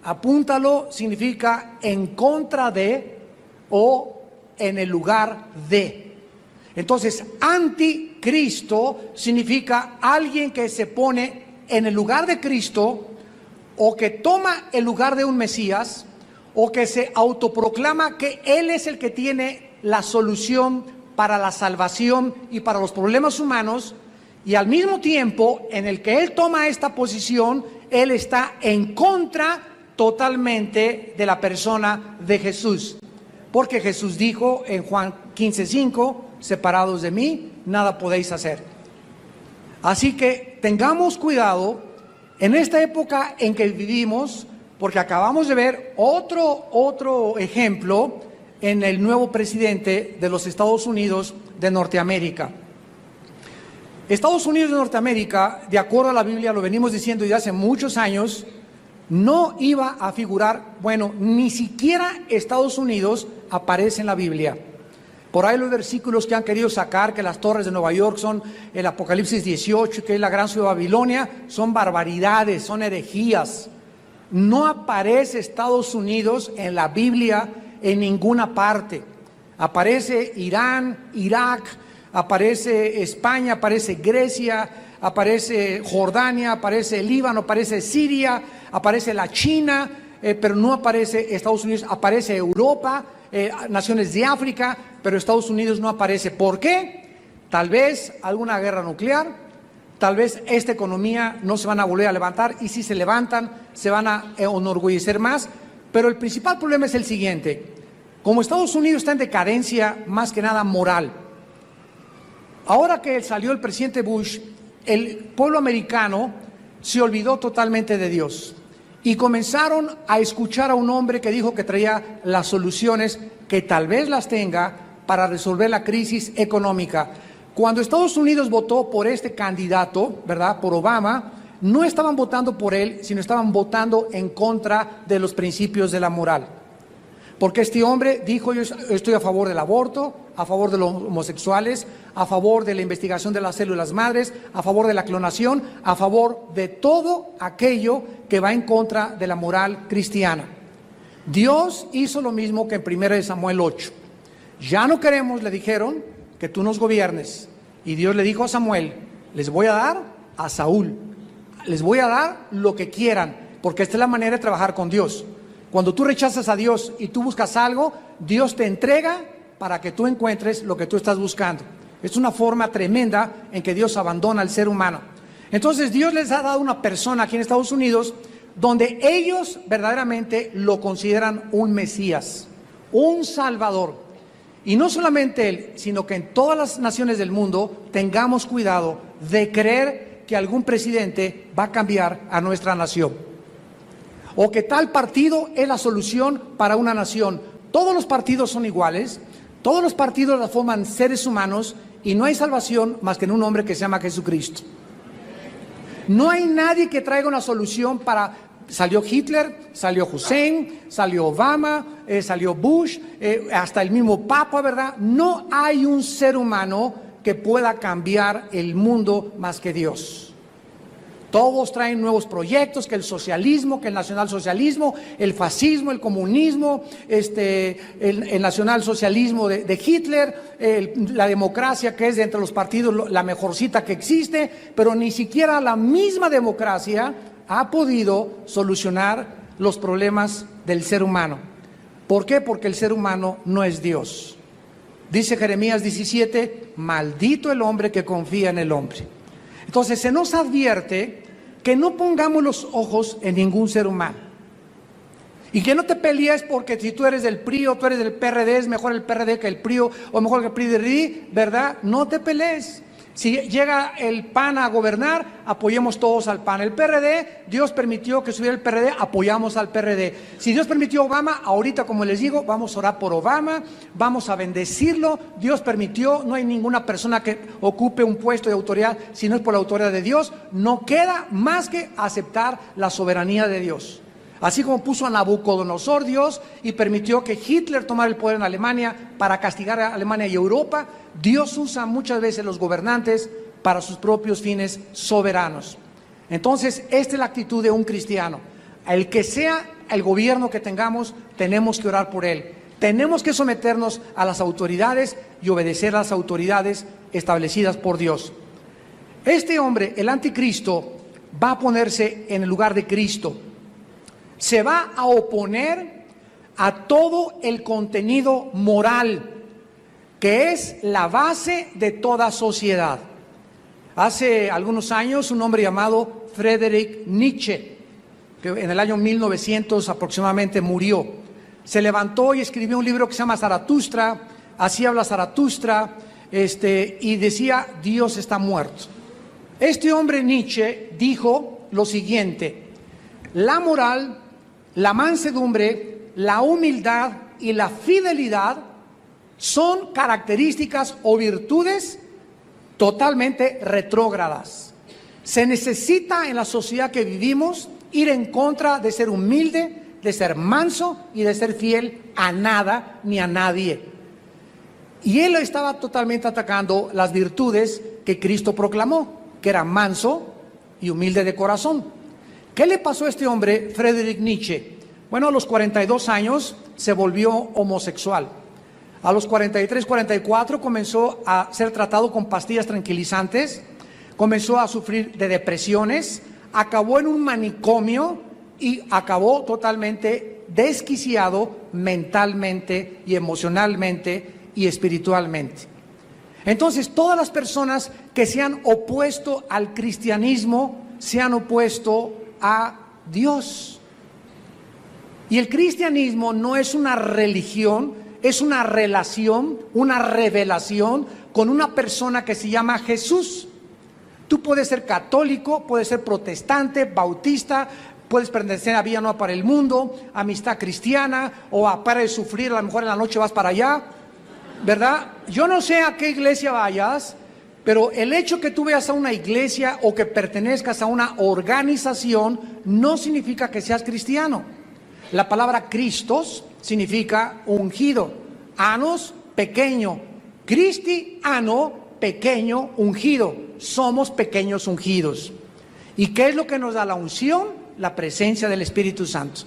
Apúntalo, significa en contra de o en el lugar de. Entonces, anticristo significa alguien que se pone en el lugar de Cristo, o que toma el lugar de un Mesías, o que se autoproclama que Él es el que tiene la solución para la salvación y para los problemas humanos, y al mismo tiempo en el que Él toma esta posición, Él está en contra totalmente de la persona de Jesús. Porque Jesús dijo en Juan 15:5, separados de mí, nada podéis hacer. Así que tengamos cuidado en esta época en que vivimos, porque acabamos de ver otro ejemplo en el nuevo presidente de los Estados Unidos de Norteamérica. Estados Unidos de Norteamérica, de acuerdo a la Biblia, lo venimos diciendo desde hace muchos años, no iba a figurar, bueno, ni siquiera Estados Unidos aparece en la Biblia. Por ahí los versículos que han querido sacar, que las torres de Nueva York son el Apocalipsis 18, que es la gran ciudad de Babilonia, son barbaridades, son herejías. No aparece Estados Unidos en la Biblia en ninguna parte. Aparece Irán, Irak, aparece España, aparece Grecia, aparece Jordania, aparece Líbano, aparece Siria, aparece la China, pero no aparece Estados Unidos. Aparece Europa, naciones de África, pero Estados Unidos no aparece. ¿Por qué? Tal vez alguna guerra nuclear, tal vez esta economía no se van a volver a levantar, y si se levantan se van a enorgullecer más. Pero el principal problema es el siguiente: como Estados Unidos está en decadencia, más que nada moral, ahora que salió el presidente Bush, el pueblo americano se olvidó totalmente de Dios y comenzaron a escuchar a un hombre que dijo que traía las soluciones, que tal vez las tenga, para resolver la crisis económica. Cuando Estados Unidos votó por este candidato, ¿verdad?, por Obama, no estaban votando por él, sino estaban votando en contra de los principios de la moral. Porque este hombre dijo: yo estoy a favor del aborto, a favor de los homosexuales, a favor de la investigación de las células madres, a favor de la clonación, a favor de todo aquello que va en contra de la moral cristiana. Dios hizo lo mismo que en 1 Samuel 8. Ya no queremos, le dijeron, que tú nos gobiernes. Y Dios le dijo a Samuel: les voy a dar a Saúl, les voy a dar lo que quieran, porque esta es la manera de trabajar con Dios. Cuando tú rechazas a Dios y tú buscas algo, Dios te entrega para que tú encuentres lo que tú estás buscando. Es una forma tremenda en que Dios abandona al ser humano. Entonces Dios les ha dado una persona aquí en Estados Unidos donde ellos verdaderamente lo consideran un Mesías, un Salvador. Y no solamente él, sino que en todas las naciones del mundo tengamos cuidado de creer que algún presidente va a cambiar a nuestra nación, o que tal partido es la solución para una nación. Todos los partidos son iguales, todos los partidos la forman seres humanos, y no hay salvación más que en un hombre que se llama Jesucristo. No hay nadie que traiga una solución para... Salió Hitler, salió Hussein, salió Obama, salió Bush, hasta el mismo Papa, ¿verdad? No hay un ser humano que pueda cambiar el mundo más que Dios. Todos traen nuevos proyectos, que el socialismo, que el nacionalsocialismo, el fascismo, el comunismo, el nacionalsocialismo de Hitler, la democracia, que es de entre los partidos la mejorcita que existe, pero ni siquiera la misma democracia ha podido solucionar los problemas del ser humano. ¿Por qué? Porque el ser humano no es Dios. Dice Jeremías 17, maldito el hombre que confía en el hombre. Entonces se nos advierte que no pongamos los ojos en ningún ser humano. Y que no te pelees porque si tú eres del PRI o tú eres del PRD, es mejor el PRD que el PRI o mejor que el PRI, ¿verdad? No te pelees. Si llega el PAN a gobernar, apoyemos todos al PAN. El PRD, Dios permitió que subiera el PRD, apoyamos al PRD. Si Dios permitió Obama, ahorita, como les digo, vamos a orar por Obama, vamos a bendecirlo. Dios permitió, no hay ninguna persona que ocupe un puesto de autoridad si no es por la autoridad de Dios. No queda más que aceptar la soberanía de Dios. Así como puso a Nabucodonosor Dios y permitió que Hitler tomara el poder en Alemania para castigar a Alemania y Europa, Dios usa muchas veces los gobernantes para sus propios fines soberanos. Entonces, esta es la actitud de un cristiano. El que sea el gobierno que tengamos, tenemos que orar por él. Tenemos que someternos a las autoridades y obedecer a las autoridades establecidas por Dios. Este hombre, el anticristo, va a ponerse en el lugar de Cristo. Se va a oponer a todo el contenido moral, que es la base de toda sociedad. Hace algunos años, un hombre llamado Friedrich Nietzsche, que en el año 1900 aproximadamente murió, se levantó y escribió un libro que se llama Zaratustra. Así habla Zaratustra, y decía: Dios está muerto. Este hombre Nietzsche dijo lo siguiente: la moral, la mansedumbre, la humildad y la fidelidad son características o virtudes totalmente retrógradas. Se necesita en la sociedad que vivimos ir en contra de ser humilde, de ser manso y de ser fiel a nada ni a nadie. Y él estaba totalmente atacando las virtudes que Cristo proclamó, que era manso y humilde de corazón. ¿Qué le pasó a este hombre, Friedrich Nietzsche? Bueno, a los 42 años se volvió homosexual. A los 43, 44 comenzó a ser tratado con pastillas tranquilizantes, comenzó a sufrir de depresiones, acabó en un manicomio y acabó totalmente desquiciado mentalmente y emocionalmente y espiritualmente. Entonces, todas las personas que se han opuesto al cristianismo se han opuesto a Dios. Y el cristianismo no es una religión, es una relación, una revelación con una persona que se llama Jesús. Tú puedes ser católico, puedes ser protestante, bautista, puedes pertenecer a Villa Nueva para el Mundo, Amistad Cristiana, o a Para de Sufrir, a lo mejor en la noche vas para allá, ¿verdad? Yo no sé a qué iglesia vayas, Pero el hecho que tú veas a una iglesia o que pertenezcas a una organización no significa que seas cristiano. La palabra Christos significa ungido, anos, pequeño, Christi, ano, pequeño, ungido. Somos pequeños ungidos. ¿Y qué es lo que nos da la unción? La presencia del Espíritu Santo.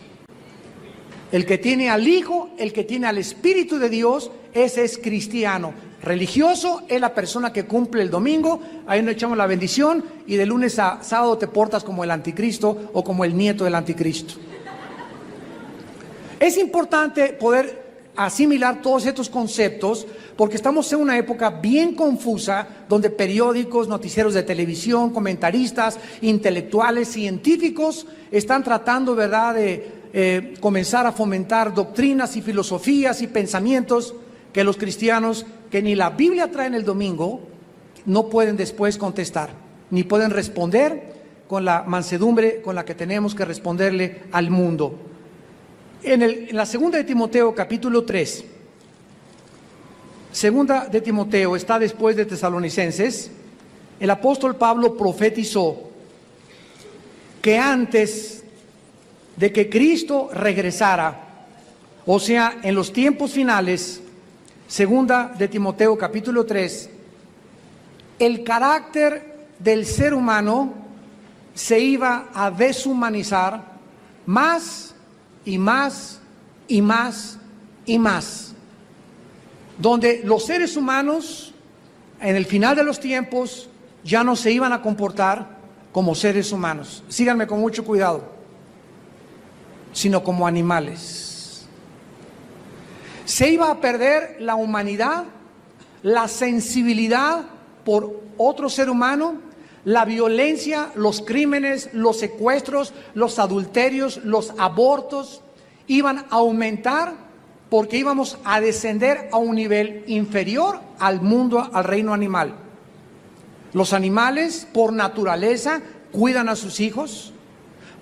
El que tiene al Hijo, el que tiene al Espíritu de Dios, ese es cristiano. Religioso es la persona que cumple el domingo, ahí nos echamos la bendición y de lunes a sábado te portas como el anticristo o como el nieto del anticristo. Es importante poder asimilar todos estos conceptos porque estamos en una época bien confusa donde periódicos, noticieros de televisión, comentaristas, intelectuales, científicos están tratando, ¿verdad?, de comenzar a fomentar doctrinas y filosofías y pensamientos que los cristianos, que ni la Biblia trae en el domingo, no pueden después contestar, ni pueden responder con la mansedumbre con la que tenemos que responderle al mundo. En la segunda de Timoteo, capítulo 3, segunda de Timoteo, está después de Tesalonicenses, el apóstol Pablo profetizó que antes de que Cristo regresara, o sea, en los tiempos finales, segunda de Timoteo capítulo 3, el carácter del ser humano se iba a deshumanizar más y más y más y más, donde los seres humanos en el final de los tiempos ya no se iban a comportar como seres humanos, síganme con mucho cuidado, sino como animales. Se iba a perder la humanidad, la sensibilidad por otro ser humano, la violencia, los crímenes, los secuestros, los adulterios, los abortos, iban a aumentar porque íbamos a descender a un nivel inferior al mundo, al reino animal. Los animales, por naturaleza, cuidan a sus hijos,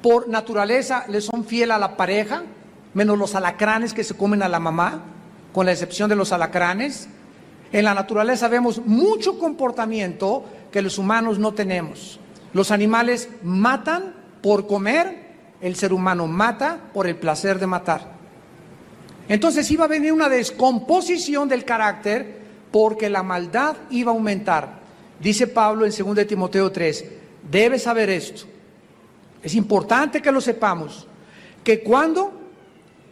por naturaleza les son fieles a la pareja, menos los alacranes que se comen a la mamá, con la excepción de los alacranes. En la naturaleza vemos mucho comportamiento que los humanos no tenemos. Los animales matan por comer, el ser humano mata por el placer de matar. Entonces iba a venir una descomposición del carácter porque la maldad iba a aumentar. Dice Pablo en 2 de Timoteo 3, debes saber esto, es importante que lo sepamos, que cuando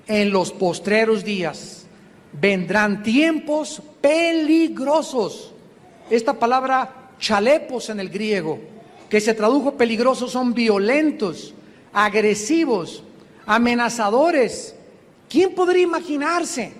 en los postreros días vendrán tiempos peligrosos. Esta palabra chalepos en el griego, que se tradujo peligrosos, son violentos, agresivos, amenazadores. ¿Quién podría imaginarse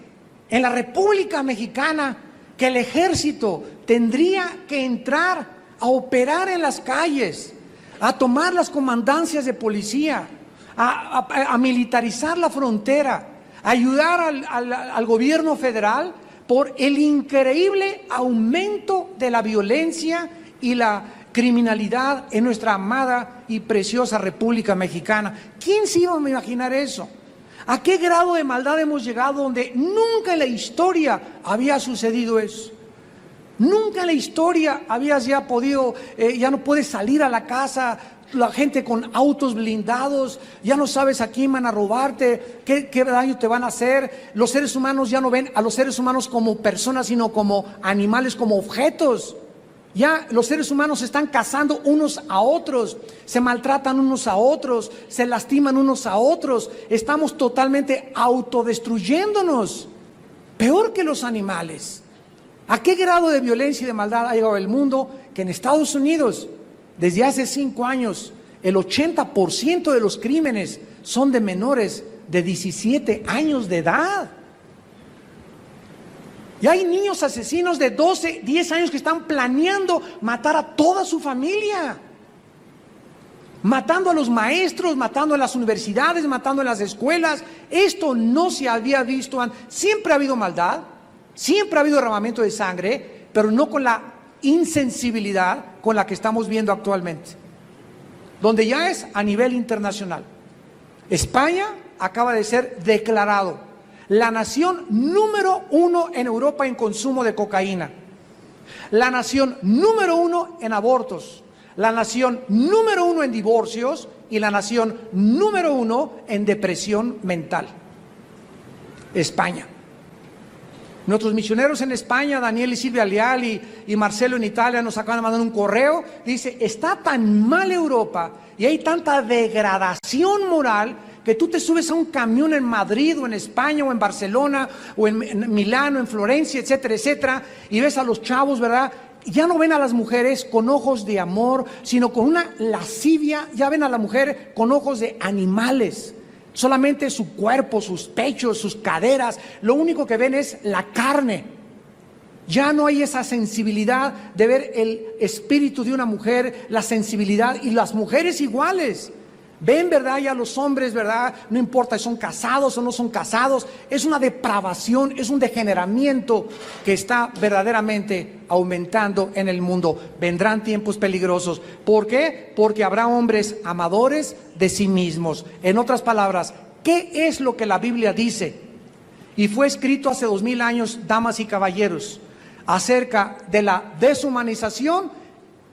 en la República Mexicana que el ejército tendría que entrar a operar en las calles, a tomar las comandancias de policía, a militarizar la frontera, a ayudar al gobierno federal por el increíble aumento de la violencia y la criminalidad en nuestra amada y preciosa República Mexicana? ¿Quién se iba a imaginar eso? ¿A qué grado de maldad hemos llegado donde nunca en la historia había sucedido eso? Nunca en la historia habías ya podido, ya no puedes salir a la casa, la gente con autos blindados, ya no sabes a quién van a robarte, qué daño te van a hacer. Los seres humanos ya no ven a los seres humanos como personas, sino como animales, como objetos. Ya los seres humanos se están cazando unos a otros, se maltratan unos a otros, se lastiman unos a otros. Estamos totalmente autodestruyéndonos, peor que los animales. ¿A qué grado de violencia y de maldad ha llegado el mundo? Que en Estados Unidos, desde hace 5 años, el 80% de los crímenes son de menores de 17 años de edad. Y hay niños asesinos de 12, 10 años que están planeando matar a toda su familia. Matando a los maestros, matando en las universidades, matando en las escuelas. Esto no se había visto antes. Siempre ha habido maldad, siempre ha habido derramamiento de sangre, pero no con la insensibilidad con la que estamos viendo actualmente, donde ya es a nivel internacional. España acaba de ser declarado la nación número 1 en Europa en consumo de cocaína. la nación número 1 en abortos, la nación número 1 en divorcios y la nación número 1 en depresión mental. España. Nuestros misioneros en España, Daniel y Silvia Leal y Marcelo en Italia, nos acaban de mandar un correo. Dice, está tan mal Europa y hay tanta degradación moral que tú te subes a un camión en Madrid o en España o en Barcelona o en Milán o en Florencia, etcétera, etcétera, y ves a los chavos, ¿verdad? Ya no ven a las mujeres con ojos de amor, sino con una lascivia. Ya ven a la mujer con ojos de animales. Solamente su cuerpo, sus pechos, sus caderas, lo único que ven es la carne. Ya no hay esa sensibilidad de ver el espíritu de una mujer, la sensibilidad, y las mujeres iguales. Ven, ¿verdad? Ya los hombres, ¿verdad? No importa si son casados o no son casados, es una depravación, es un degeneramiento que está verdaderamente aumentando en el mundo. Vendrán tiempos peligrosos. ¿Por qué? Porque habrá hombres amadores de sí mismos. En otras palabras, ¿qué es lo que la Biblia dice? Y fue escrito hace 2000 años, damas y caballeros, acerca de la deshumanización.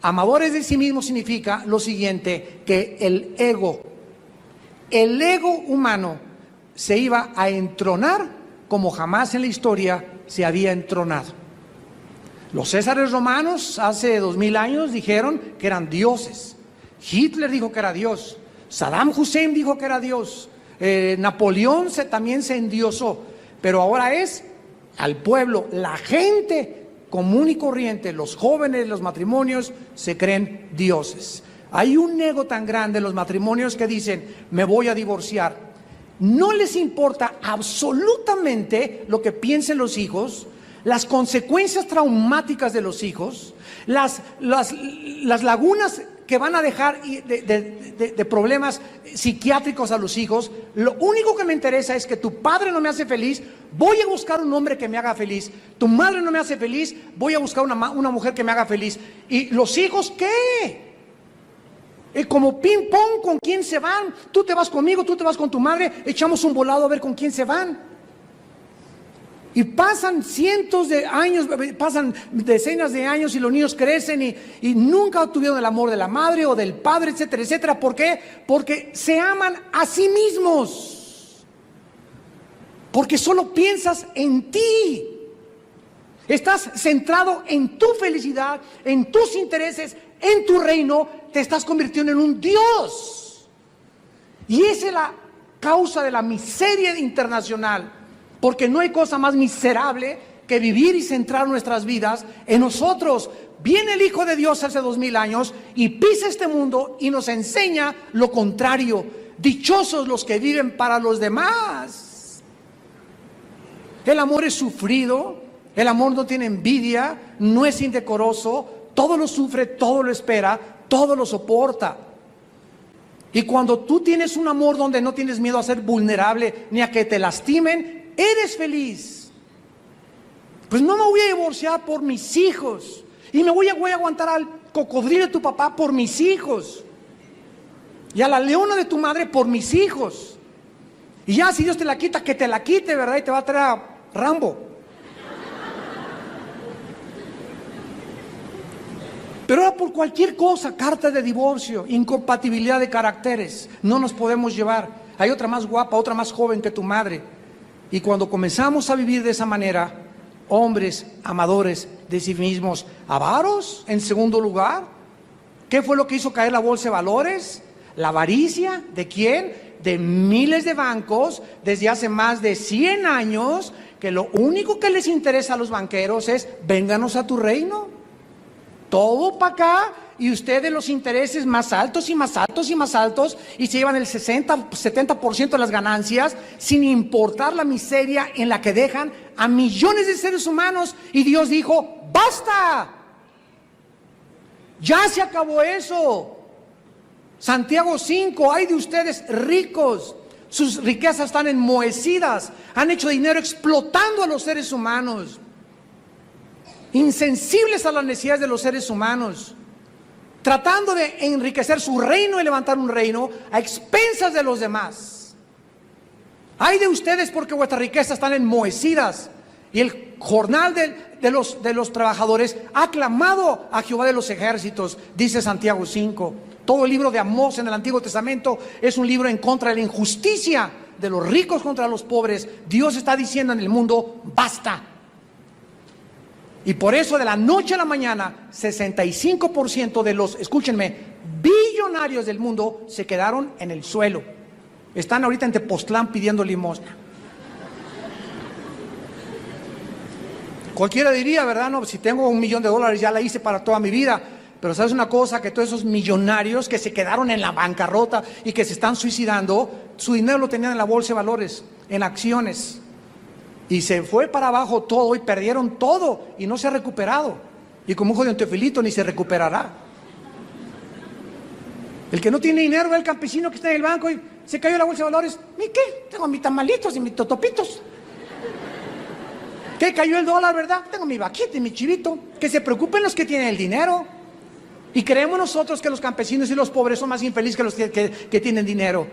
Amadores de sí mismos significa lo siguiente, que el ego humano se iba a entronar como jamás en la historia se había entronado. Los césares romanos hace 2000 años dijeron que eran dioses. Hitler dijo que era Dios. Saddam Hussein dijo que era Dios. Napoleón también se endiosó. Pero ahora es al pueblo, la gente común y corriente, los jóvenes, los matrimonios, se creen dioses. Hay un ego tan grande en los matrimonios que dicen, me voy a divorciar. No les importa absolutamente lo que piensen los hijos, las consecuencias traumáticas de los hijos, las lagunas que van a dejar de problemas psiquiátricos a los hijos. Lo único que me interesa es que tu padre no me hace feliz, voy a buscar un hombre que me haga feliz. Tu madre no me hace feliz, voy a buscar una mujer que me haga feliz. ¿Y los hijos qué? Como ping pong, ¿con quién se van? Tú te vas conmigo, tú te vas con tu madre, echamos un volado a ver con quién se van. Y pasan cientos de años, pasan decenas de años y los niños crecen y nunca obtuvieron el amor de la madre o del padre, etcétera, etcétera. ¿Por qué? Porque se aman a sí mismos. Porque solo piensas en ti. Estás centrado en tu felicidad, en tus intereses, en tu reino. Te estás convirtiendo en un Dios. Y esa es la causa de la miseria internacional. Porque no hay cosa más miserable que vivir y centrar nuestras vidas en nosotros. Viene el Hijo de Dios hace 2000 años y pisa este mundo y nos enseña lo contrario. Dichosos los que viven para los demás. El amor es sufrido, el amor no tiene envidia, no es indecoroso, todo lo sufre, todo lo espera, todo lo soporta. Y cuando tú tienes un amor donde no tienes miedo a ser vulnerable ni a que te lastimen, eres feliz. Pues no me voy a divorciar por mis hijos y me voy a aguantar al cocodrilo de tu papá por mis hijos y a la leona de tu madre por mis hijos. Y ya si Dios te la quita, que te la quite, ¿verdad? Y te va a traer a Rambo. Pero ahora por cualquier cosa, carta de divorcio, incompatibilidad de caracteres, no nos podemos llevar. Hay otra más guapa, otra más joven que tu madre. Y cuando comenzamos a vivir de esa manera, hombres amadores de sí mismos, avaros en segundo lugar, ¿qué fue lo que hizo caer la bolsa de valores? La avaricia, ¿de quién? De miles de bancos desde hace más de 100 años, que lo único que les interesa a los banqueros es, vénganos a tu reino, todo para acá. Y ustedes los intereses más altos y más altos y más altos, y se llevan el 60-70% de las ganancias, sin importar la miseria en la que dejan a millones de seres humanos. Y Dios dijo, ¡basta! Ya se acabó eso. Santiago 5, ay de ustedes ricos, sus riquezas están enmohecidas, han hecho dinero explotando a los seres humanos, insensibles a las necesidades de los seres humanos, tratando de enriquecer su reino y levantar un reino a expensas de los demás. Ay de ustedes porque vuestras riquezas están enmohecidas Y el jornal de los trabajadores ha clamado a Jehová de los ejércitos, dice Santiago 5. Todo el libro de Amós en el Antiguo Testamento es un libro en contra de la injusticia de los ricos contra los pobres. Dios está diciendo en el mundo, basta. Y por eso de la noche a la mañana, 65% de los, escúchenme, billonarios del mundo se quedaron en el suelo. Están ahorita en Tepoztlán pidiendo limosna. Cualquiera diría, ¿verdad? No, si tengo $1,000,000 ya la hice para toda mi vida. Pero ¿sabes una cosa? Que todos esos millonarios que se quedaron en la bancarrota y que se están suicidando, su dinero lo tenían en la bolsa de valores, en acciones. Y se fue para abajo todo y perdieron todo y no se ha recuperado. Y como dijo don Teofilito, ni se recuperará. El que no tiene dinero ve al campesino que está en el banco y se cayó la bolsa de valores. ¿Y qué? Tengo mis tamalitos y mis totopitos. ¿Qué? Cayó el dólar, ¿verdad? Tengo mi vaquita y mi chivito. Que se preocupen los que tienen el dinero. Y creemos nosotros que los campesinos y los pobres son más infelices que los que tienen dinero.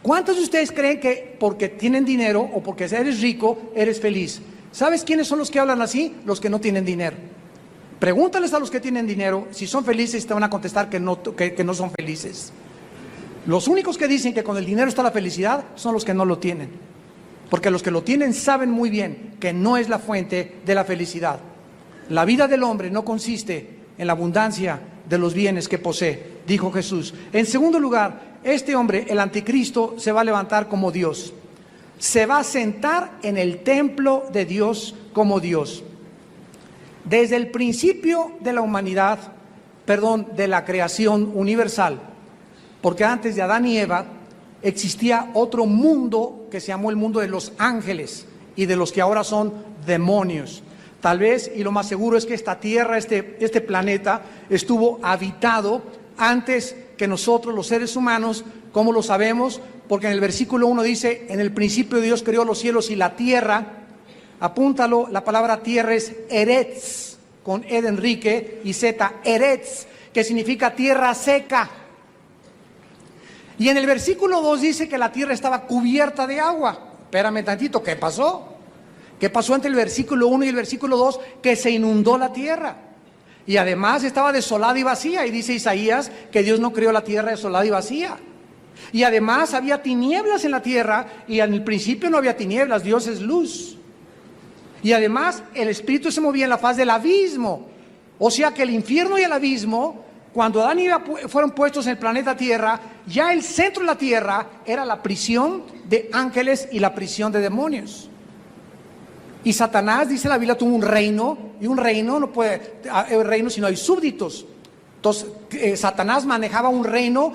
¿Cuántos de ustedes creen que porque tienen dinero o porque eres rico, eres feliz? ¿Sabes quiénes son los que hablan así? Los que no tienen dinero. Pregúntales a los que tienen dinero si son felices, te van a contestar que no son felices. Los únicos que dicen que con el dinero está la felicidad son los que no lo tienen. Porque los que lo tienen saben muy bien que no es la fuente de la felicidad. La vida del hombre no consiste en la abundancia de los bienes que posee, dijo Jesús. En segundo lugar, este hombre, el anticristo, se va a levantar como Dios. Se va a sentar en el templo de Dios como Dios. Desde el principio de la humanidad, de la creación universal, porque antes de Adán y Eva existía otro mundo que se llamó el mundo de los ángeles y de los que ahora son demonios. Tal vez, y lo más seguro es que esta tierra, este planeta, estuvo habitado antes que nosotros, los seres humanos. ¿Cómo lo sabemos? Porque en el versículo 1 dice, en el principio Dios creó los cielos y la tierra. Apúntalo, la palabra tierra es Eretz, con E de Enrique y Z, Eretz, que significa tierra seca. Y en el versículo 2 dice que la tierra estaba cubierta de agua. Espérame tantito, ¿qué pasó? ¿Qué pasó entre el versículo 1 y el versículo 2? Que se inundó la tierra. Y además estaba desolada y vacía. Y dice Isaías que Dios no creó la tierra desolada y vacía. Y además había tinieblas en la tierra. Y en el principio no había tinieblas, Dios es luz. Y además el Espíritu se movía en la faz del abismo. O sea que el infierno y el abismo, cuando Adán y Eva fueron puestos en el planeta Tierra, ya el centro de la tierra era la prisión de ángeles y la prisión de demonios. Y Satanás, dice la Biblia, tuvo un reino, y un reino no puede haber reino si no hay súbditos. Entonces, Satanás manejaba un reino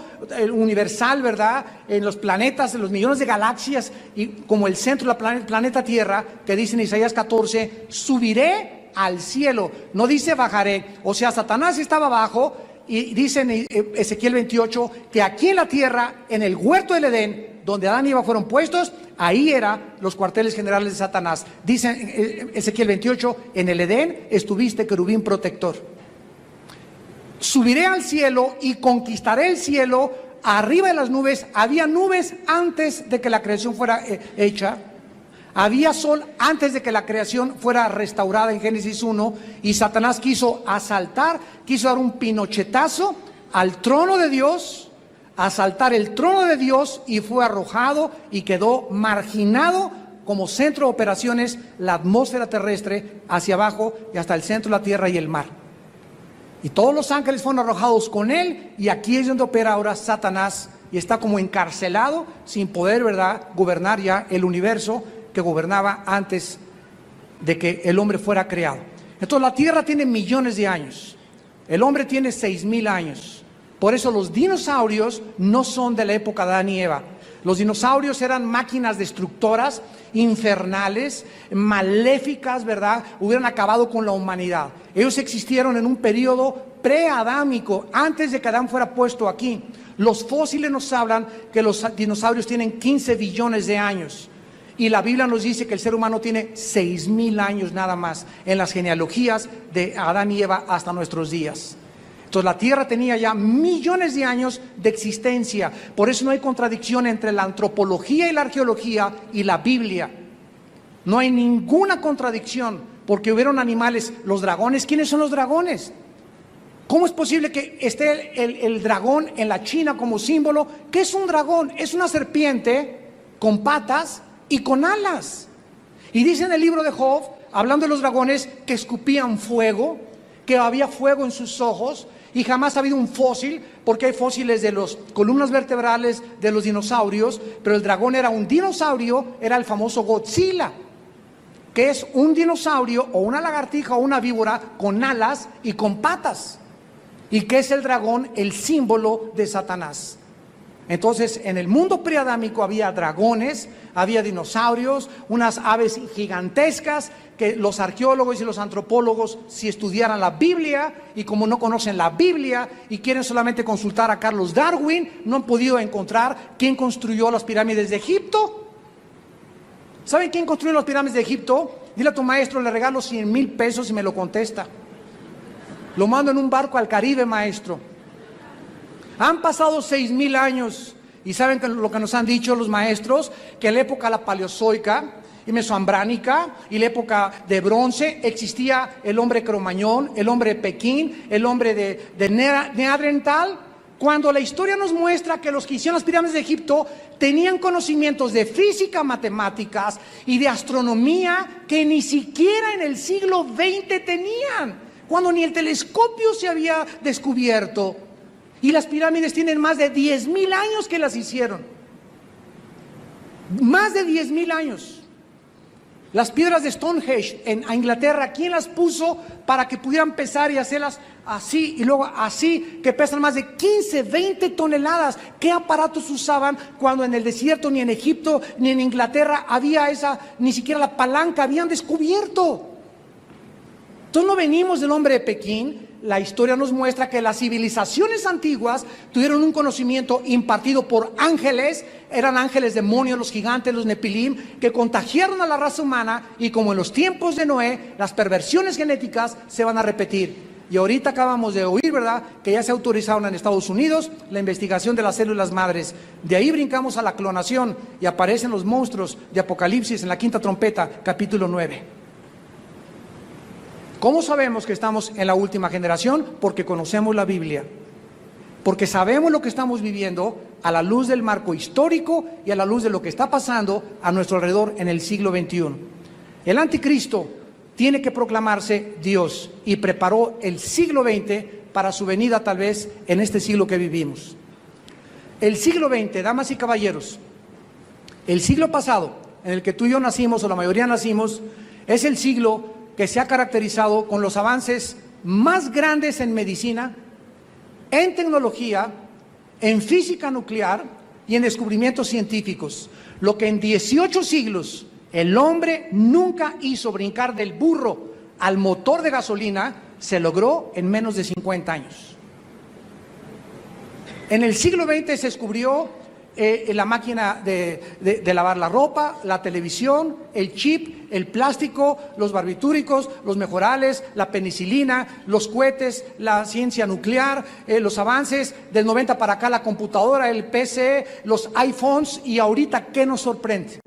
universal, ¿verdad? En los planetas, en los millones de galaxias, y como el centro del planeta Tierra, que dice en Isaías 14, subiré al cielo, no dice bajaré. O sea, Satanás estaba abajo, y dice en Ezequiel 28, que aquí en la tierra, en el huerto del Edén, donde Adán y Eva fueron puestos, ahí eran los cuarteles generales de Satanás. Dice en Ezequiel 28, en el Edén estuviste querubín protector. Subiré al cielo y conquistaré el cielo. Arriba de las nubes, había nubes antes de que la creación fuera hecha. Había sol antes de que la creación fuera restaurada en Génesis 1. Y Satanás quiso asaltar, quiso dar un pinochetazo al trono de Dios, asaltar el trono de Dios, y fue arrojado y quedó marginado como centro de operaciones la atmósfera terrestre hacia abajo y hasta el centro de la tierra y el mar. Y todos los ángeles fueron arrojados con él, y aquí es donde opera ahora Satanás, y está como encarcelado sin poder, ¿verdad?, gobernar ya el universo que gobernaba antes de que el hombre fuera creado. Entonces la tierra tiene millones de años, el hombre tiene 6,000 años. Por eso los dinosaurios no son de la época de Adán y Eva. Los dinosaurios eran máquinas destructoras, infernales, maléficas, ¿verdad? Hubieran acabado con la humanidad. Ellos existieron en un periodo preadámico, antes de que Adán fuera puesto aquí. Los fósiles nos hablan que los dinosaurios tienen 15 billones de años. Y la Biblia nos dice que el ser humano tiene 6,000 años nada más, en las genealogías de Adán y Eva hasta nuestros días. Entonces la tierra tenía ya millones de años de existencia. Por eso no hay contradicción entre la antropología y la arqueología y la Biblia. No hay ninguna contradicción, porque hubieron animales. Los dragones, ¿quiénes son los dragones? ¿Cómo es posible que esté el dragón en la China como símbolo? ¿Qué es un dragón? Es una serpiente con patas y con alas. Y dice en el libro de Job, hablando de los dragones, que escupían fuego, que había fuego en sus ojos, y jamás ha habido un fósil, porque hay fósiles de las columnas vertebrales de los dinosaurios, pero el dragón era un dinosaurio, era el famoso Godzilla, que es un dinosaurio o una lagartija o una víbora con alas y con patas, y que es el dragón, el símbolo de Satanás. Entonces, en el mundo preadámico había dragones, había dinosaurios, unas aves gigantescas que los arqueólogos y los antropólogos, si estudiaran la Biblia, y como no conocen la Biblia y quieren solamente consultar a Carlos Darwin, no han podido encontrar quién construyó las pirámides de Egipto. ¿Saben quién construyó las pirámides de Egipto? Dile a tu maestro, le regalo 100,000 pesos y me lo contesta. Lo mando en un barco al Caribe, maestro. Han pasado 6,000 años y ¿saben lo que nos han dicho los maestros? Que en la época la paleozoica y mesoambránica y la época de bronce existía el hombre cromañón, el hombre de Pekín, el hombre de Neandertal. Cuando la historia nos muestra que los que hicieron las pirámides de Egipto tenían conocimientos de física, matemáticas y de astronomía que ni siquiera en el siglo XX tenían, cuando ni el telescopio se había descubierto. Y las pirámides tienen más de 10,000 años que las hicieron. Más de 10,000 años. Las piedras de Stonehenge en Inglaterra, ¿quién las puso para que pudieran pesar y hacerlas así y luego así, que pesan más de 15, 20 toneladas? ¿Qué aparatos usaban cuando en el desierto, ni en Egipto, ni en Inglaterra había ni siquiera la palanca habían descubierto? Entonces no venimos del hombre de Pekín. La historia nos muestra que las civilizaciones antiguas tuvieron un conocimiento impartido por ángeles, eran ángeles demonios, los gigantes, los nepilim, que contagiaron a la raza humana, y como en los tiempos de Noé, las perversiones genéticas se van a repetir. Y ahorita acabamos de oír, ¿verdad?, que ya se autorizaron en Estados Unidos la investigación de las células madres. De ahí brincamos a la clonación y aparecen los monstruos de Apocalipsis en la quinta trompeta, capítulo 9. ¿Cómo sabemos que estamos en la última generación? Porque conocemos la Biblia, porque sabemos lo que estamos viviendo a la luz del marco histórico y a la luz de lo que está pasando a nuestro alrededor en el siglo XXI. El anticristo tiene que proclamarse Dios y preparó el siglo XX para su venida tal vez en este siglo que vivimos. El siglo XX, damas y caballeros, el siglo pasado en el que tú y yo nacimos, o la mayoría nacimos, es el siglo que se ha caracterizado con los avances más grandes en medicina, en tecnología, en física nuclear y en descubrimientos científicos. Lo que en 18 siglos el hombre nunca hizo brincar del burro al motor de gasolina, se logró en menos de 50 años. En el siglo XX se descubrió la máquina de lavar la ropa, la televisión, el chip, el plástico, los barbitúricos, los mejorales, la penicilina, los cohetes, la ciencia nuclear, los avances del 90 para acá, la computadora, el PC, los iPhones, y ahorita, ¿qué nos sorprende?